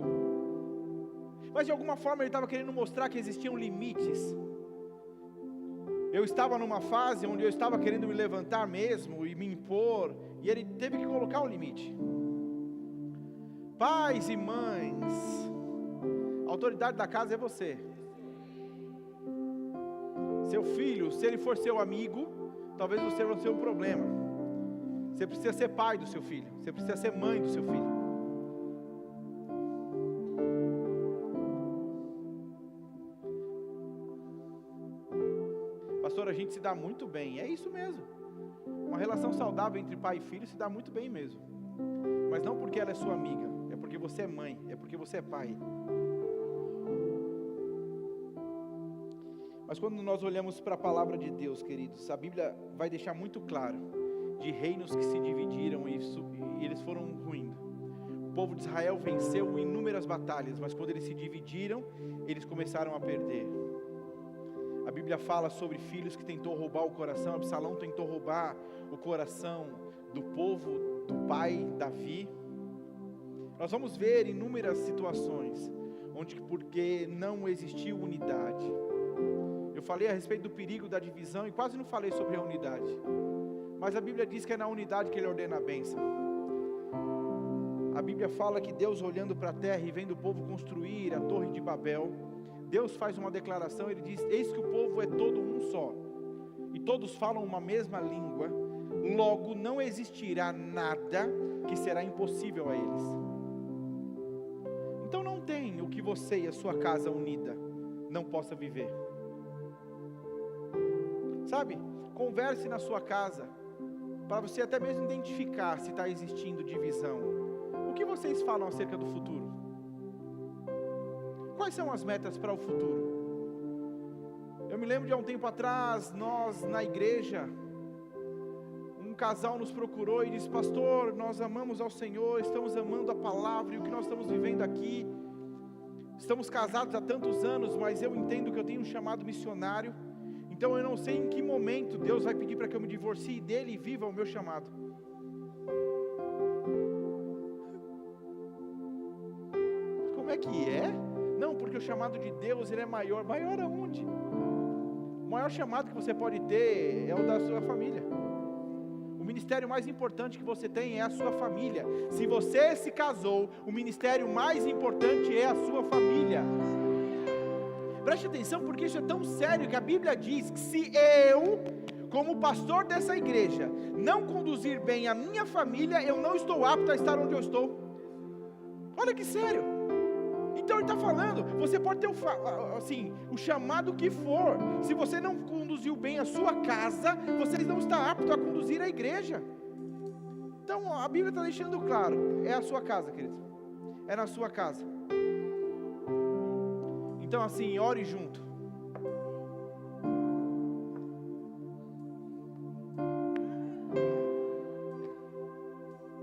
Mas de alguma forma ele estava querendo mostrar que existiam limites. Eu estava numa fase onde eu estava querendo me levantar mesmo e me impor, e ele teve que colocar um limite. Pais e mães, a autoridade da casa é você. Seu filho, se ele for seu amigo, talvez você vai ser um problema. Você precisa ser pai do seu filho, você precisa ser mãe do seu filho. Pastor, a gente se dá muito bem, é isso mesmo. Uma relação saudável entre pai e filho se dá muito bem mesmo. Mas não porque ela é sua amiga, é porque você é mãe, é porque você é pai. Mas quando nós olhamos para a palavra de Deus, queridos, a Bíblia vai deixar muito claro de reinos que se dividiram e eles foram ruindo. O povo de Israel venceu inúmeras batalhas, mas quando eles se dividiram, eles começaram a perder. A Bíblia fala sobre filhos que tentou roubar o coração. Absalão tentou roubar o coração do povo, do pai Davi. Nós vamos ver inúmeras situações onde porque não existiu unidade. Eu falei a respeito do perigo da divisão e quase não falei sobre a unidade. Mas a Bíblia diz que é na unidade que Ele ordena a bênção. A Bíblia fala que Deus, olhando para a terra e vendo o povo construir a torre de Babel, Deus faz uma declaração, Ele diz: eis que o povo é todo um só, e todos falam uma mesma língua, logo não existirá nada que será impossível a eles. Então não tem o que você e a sua casa unida não possa viver. Sabe, converse na sua casa, para você até mesmo identificar se está existindo divisão. O que vocês falam acerca do futuro? Quais são as metas para o futuro? Eu me lembro de há um tempo atrás, nós na igreja, um casal nos procurou e disse: pastor, nós amamos ao Senhor, estamos amando a palavra e o que nós estamos vivendo aqui. Estamos casados há tantos anos, mas eu entendo que eu tenho um chamado missionário. Então eu não sei em que momento Deus vai pedir para que eu me divorcie dele e viva o meu chamado. Como é que é? Não, porque o chamado de Deus, ele é maior. Maior aonde? O maior chamado que você pode ter é o da sua família. O ministério mais importante que você tem é a sua família. Se você se casou, o ministério mais importante é a sua família. Preste atenção, porque isso é tão sério que a Bíblia diz que se eu, como pastor dessa igreja, não conduzir bem a minha família, eu não estou apto a estar onde eu estou. Olha que sério. Então ele está falando, você pode ter o chamado que for, se você não conduziu bem a sua casa, você não está apto a conduzir a igreja. Então a Bíblia está deixando claro, é a sua casa, querido, é na sua casa. Então assim, ore junto.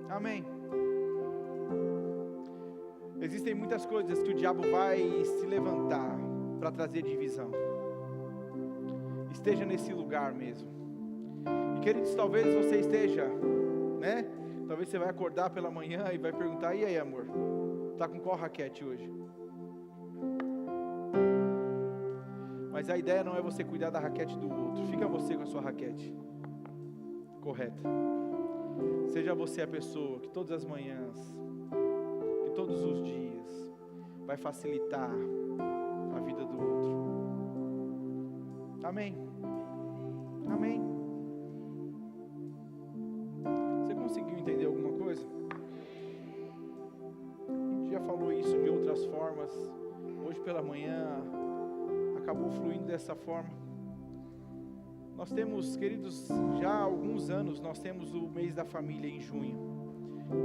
Amém. Existem muitas coisas que o diabo vai se levantar para trazer divisão. Esteja nesse lugar mesmo. E queridos, talvez você esteja, né? Talvez você vai acordar pela manhã e vai perguntar: e aí, amor? Tá com qual raquete hoje? Mas a ideia não é você cuidar da raquete do outro. Fica você com a sua raquete correta. Seja você a pessoa que todas as manhãs, que todos os dias, vai facilitar a vida do outro. Amém. Amém. Você conseguiu entender alguma coisa? A gente já falou isso de outras formas. Hoje pela manhã acabou fluindo dessa forma. Nós temos, queridos, já há alguns anos, nós temos o mês da família em junho.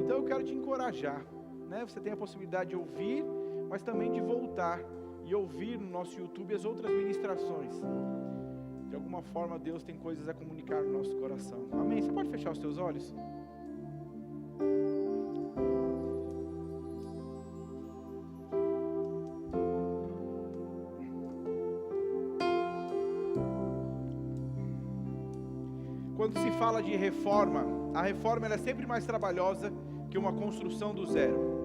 Então eu quero te encorajar, né? Você tem a possibilidade de ouvir, mas também de voltar e ouvir no nosso YouTube as outras ministrações. De alguma forma Deus tem coisas a comunicar no nosso coração. Amém? Você pode fechar os teus olhos? Quando se fala de reforma, a reforma ela é sempre mais trabalhosa que uma construção do zero.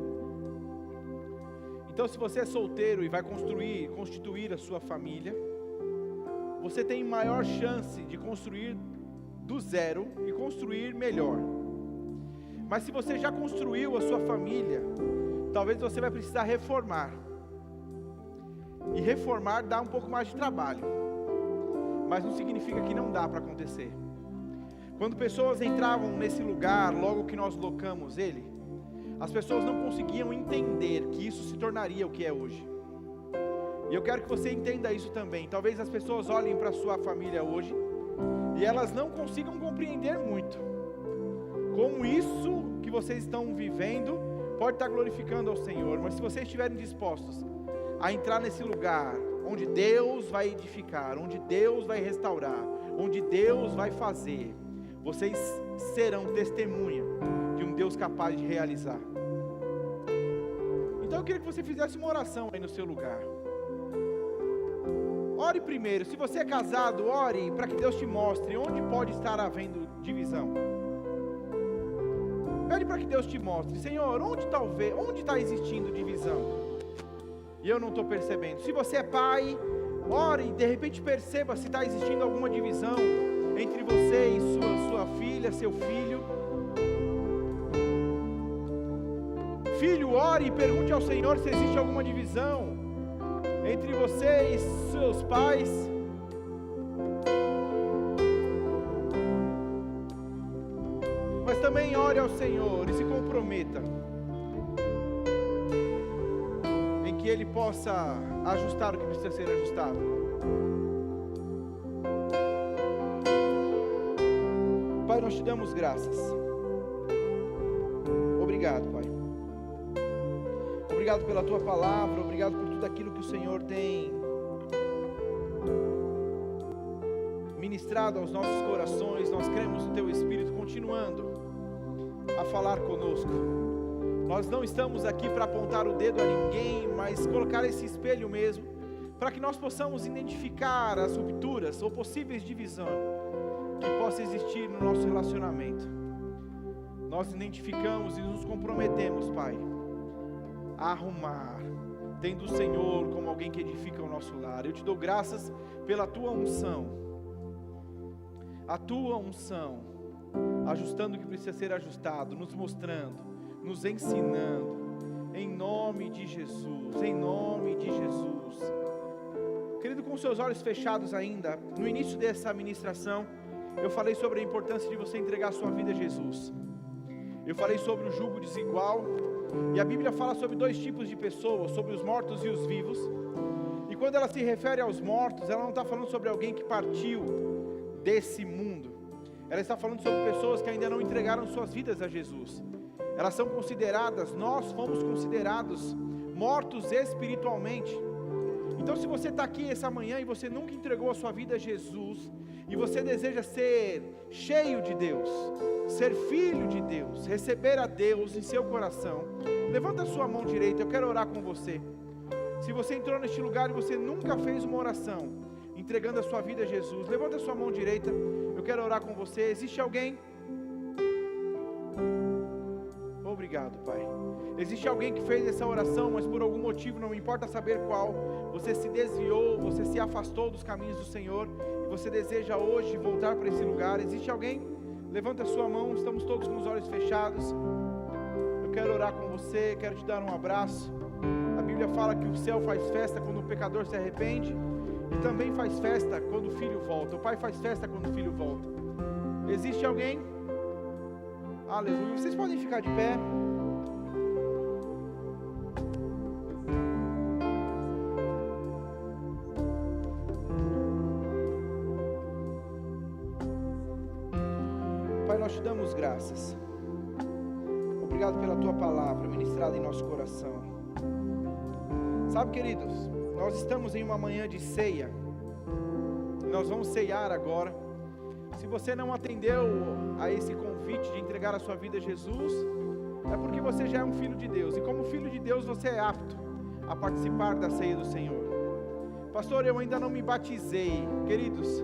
Então, se você é solteiro e vai constituir a sua família, você tem maior chance de construir do zero e construir melhor. Mas se você já construiu a sua família, talvez você vai precisar reformar. E reformar dá um pouco mais de trabalho, mas não significa que não dá para acontecer. Quando pessoas entravam nesse lugar, logo que nós locamos ele, as pessoas não conseguiam entender que isso se tornaria o que é hoje. E eu quero que você entenda isso também. Talvez as pessoas olhem para a sua família hoje e elas não consigam compreender muito como isso que vocês estão vivendo pode estar glorificando ao Senhor. Mas se vocês estiverem dispostos a entrar nesse lugar onde Deus vai edificar, onde Deus vai restaurar, onde Deus vai fazer, vocês serão testemunha de um Deus capaz de realizar. Então eu queria que você fizesse uma oração aí no seu lugar. Ore primeiro. Se você é casado, ore para que Deus te mostre onde pode estar havendo divisão. Pede para que Deus te mostre, Senhor, onde está existindo divisão e eu não estou percebendo. Se você é pai, ore e de repente perceba se está existindo alguma divisão entre você e sua filha, seu filho. Filho, ore e pergunte ao Senhor se existe alguma divisão entre você e seus pais. Mas também ore ao Senhor e se comprometa em que Ele possa ajustar o que precisa ser ajustado. Pai, nós te damos graças. Obrigado, Pai. Obrigado pela Tua palavra, obrigado por tudo aquilo que o Senhor tem ministrado aos nossos corações. Nós cremos no Teu Espírito continuando a falar conosco. Nós não estamos aqui para apontar o dedo a ninguém, mas colocar esse espelho mesmo, para que nós possamos identificar as rupturas ou possíveis divisões que possa existir no nosso relacionamento. Nós identificamos e nos comprometemos, Pai, a arrumar, tendo o Senhor como alguém que edifica o nosso lar. Eu te dou graças pela Tua unção, a Tua unção, ajustando o que precisa ser ajustado, nos mostrando, nos ensinando, em nome de Jesus, em nome de Jesus. Querido, com seus olhos fechados ainda, no início dessa ministração, eu falei sobre a importância de você entregar a sua vida a Jesus. Eu falei sobre o jugo desigual, e a Bíblia fala sobre dois tipos de pessoas, sobre os mortos e os vivos. E quando ela se refere aos mortos, ela não está falando sobre alguém que partiu desse mundo. Ela está falando sobre pessoas que ainda não entregaram suas vidas a Jesus. Elas são consideradas, nós fomos considerados mortos espiritualmente. Então, se você está aqui essa manhã e você nunca entregou a sua vida a Jesus, e você deseja ser cheio de Deus, ser filho de Deus, receber a Deus em seu coração, levanta a sua mão direita, eu quero orar com você. Se você entrou neste lugar e você nunca fez uma oração, entregando a sua vida a Jesus, levanta a sua mão direita, eu quero orar com você. Existe alguém? Obrigado, Pai. Existe alguém que fez essa oração, mas por algum motivo, não importa saber qual, você se desviou, você se afastou dos caminhos do Senhor, e você deseja hoje voltar para esse lugar. Existe alguém? Levanta a sua mão, estamos todos com os olhos fechados. Eu quero orar com você, quero te dar um abraço. A Bíblia fala que o céu faz festa quando o pecador se arrepende, e também faz festa quando o filho volta. O pai faz festa quando o filho volta. Existe alguém? Aleluia. Vocês podem ficar de pé. Pai, nós te damos graças. obrigado pela Tua palavra ministrada em nosso coração. Sabe, queridos, nós estamos em uma manhã de ceia, nós vamos ceiar agora. Se você não atendeu a esse convite de entregar a sua vida a Jesus, é porque você já é um filho de Deus, e como filho de Deus você é apto a participar da ceia do Senhor. Pastor, eu ainda não me batizei. Queridos,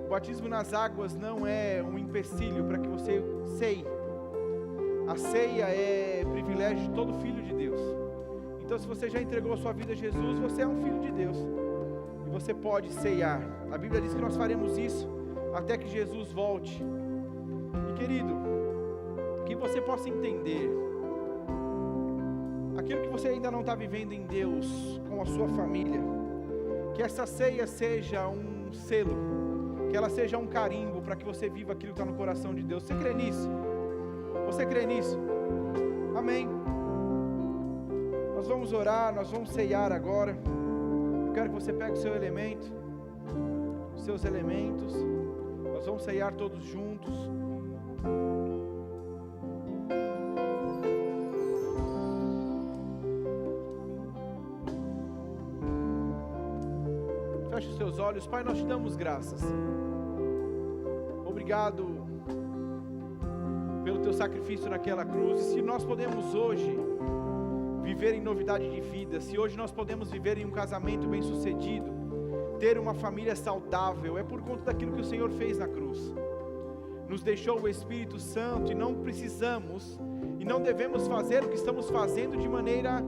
o batismo nas águas não é um empecilho para que você ceie. A ceia é privilégio de todo filho de Deus. Então, se você já entregou a sua vida a Jesus, você é um filho de Deus, e você pode ceiar. A Bíblia diz que nós faremos isso até que Jesus volte. E querido, que você possa entender aquilo que você ainda não está vivendo em Deus com a sua família, que essa ceia seja um selo, que ela seja um carimbo para que você viva aquilo que está no coração de Deus. Você crê nisso? Você crê nisso? Amém. Nós vamos orar, nós vamos ceiar agora. Eu quero que você pegue o seu elemento, os seus elementos. Nós vamos ceiar todos juntos. Feche os seus olhos. Pai, nós te damos graças. Obrigado pelo teu sacrifício naquela cruz. E se nós podemos hoje viver em novidade de vida, se hoje nós podemos viver em um casamento bem sucedido, ter uma família saudável, é por conta daquilo que o Senhor fez na cruz. Nos deixou o Espírito Santo, e não precisamos e não devemos fazer o que estamos fazendo de maneira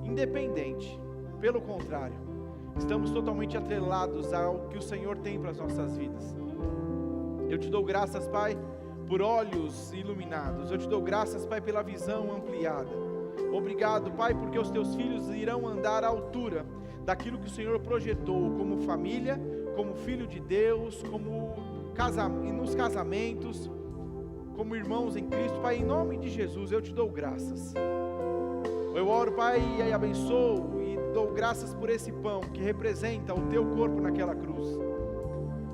independente. Pelo contrário, estamos totalmente atrelados ao que o Senhor tem para as nossas vidas. Eu te dou graças, Pai, por olhos iluminados. Eu te dou graças, Pai, pela visão ampliada. Obrigado, Pai, porque os teus filhos irão andar à altura daquilo que o Senhor projetou como família, como filho de Deus, como nos casamentos, como irmãos em Cristo. Pai, em nome de Jesus, eu te dou graças. Eu oro, Pai, e abençoo e dou graças por esse pão que representa o teu corpo naquela cruz,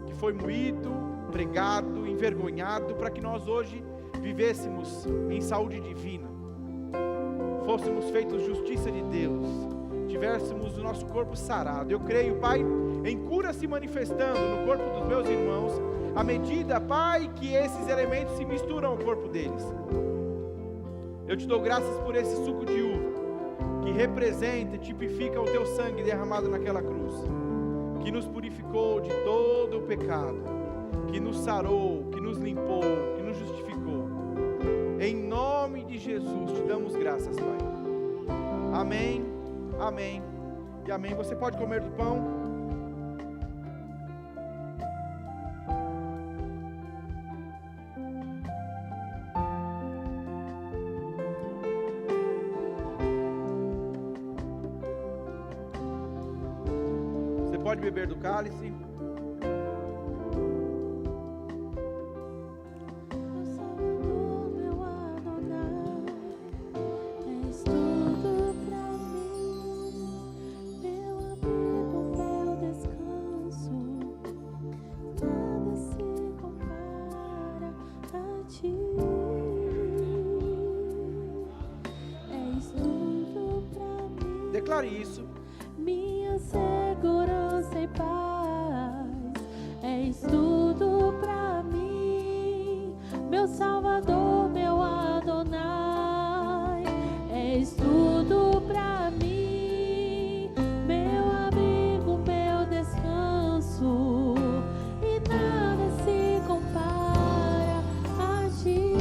que foi moído, pregado, envergonhado, para que nós hoje vivêssemos em saúde divina, fôssemos feitos justiça de Deus, tivéssemos o nosso corpo sarado. Eu creio, Pai, em cura se manifestando no corpo dos meus irmãos, à medida, Pai, que esses elementos se misturam ao corpo deles. Eu te dou graças por esse suco de uva, que representa e tipifica o teu sangue derramado naquela cruz, que nos purificou de todo o pecado, que nos sarou, que nos limpou, que nos justificou. Em nome de Jesus te damos graças, Pai. Amém, amém e amém. Você pode comer do pão. Você pode beber do cálice. Declare isso. Minha segurança e paz, és tudo pra mim, meu Salvador, meu Adonai, és tudo pra mim, meu amigo, meu descanso, e nada se compara a ti.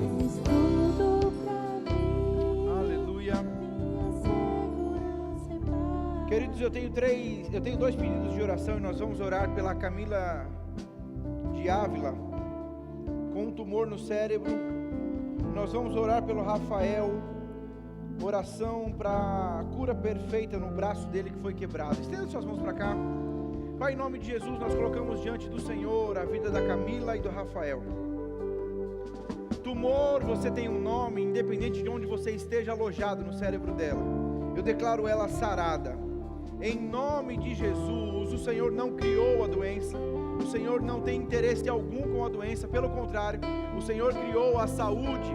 És tudo pra mim. Aleluia. Queridos, eu tenho dois pedidos de oração, e nós vamos orar pela Camila de Ávila, com um tumor no cérebro. Nós vamos orar pelo Rafael, oração para cura perfeita no braço dele que foi quebrado. Estenda suas mãos para cá. Pai, em nome de Jesus, nós colocamos diante do Senhor a vida da Camila e do Rafael. Tumor, você tem um nome, independente de onde você esteja alojado no cérebro dela. Eu declaro ela sarada. Em nome de Jesus, o Senhor não criou a doença, O Senhor não tem interesse algum com a doença, pelo contrário, o Senhor criou a saúde,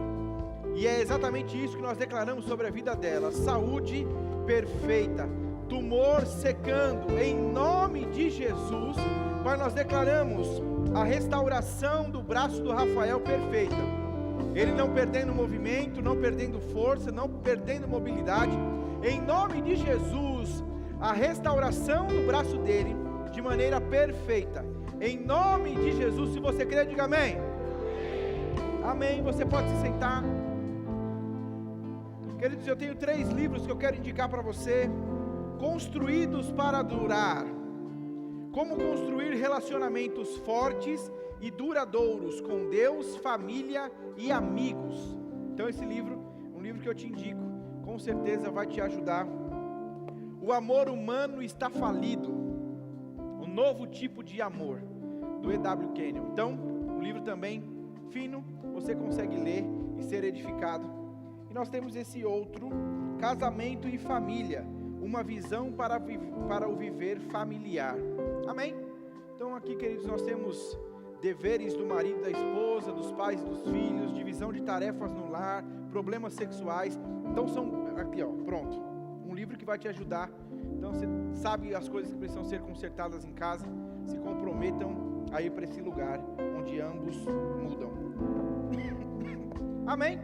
e é exatamente isso que nós declaramos sobre a vida dela: saúde perfeita, tumor secando, em nome de Jesus. Pai, nós declaramos a restauração do braço do Rafael perfeita, ele não perdendo movimento, não perdendo força, não perdendo mobilidade, em nome de Jesus, a restauração do braço dele, de maneira perfeita, em nome de Jesus. Se você crê, diga amém. Amém. Você pode se sentar. Queridos, eu tenho 3 livros que eu quero indicar para você: Construídos para Durar, como construir relacionamentos fortes e duradouros com Deus, família e amigos. Então esse livro, um livro que eu te indico, com certeza vai te ajudar. O Amor Humano Está Falido, um novo tipo de amor, do E.W. Kenyon. Então, um livro também fino, você consegue ler e ser edificado. E nós temos esse outro, Casamento e Família, uma visão para o viver familiar. Amém? Então aqui, queridos, nós temos deveres do marido e da esposa, dos pais e dos filhos, divisão de tarefas no lar, problemas sexuais. Então são, aqui ó, pronto, um livro que vai te ajudar. Então você sabe as coisas que precisam ser consertadas em casa. Se comprometam a ir para esse lugar onde ambos mudam. Amém?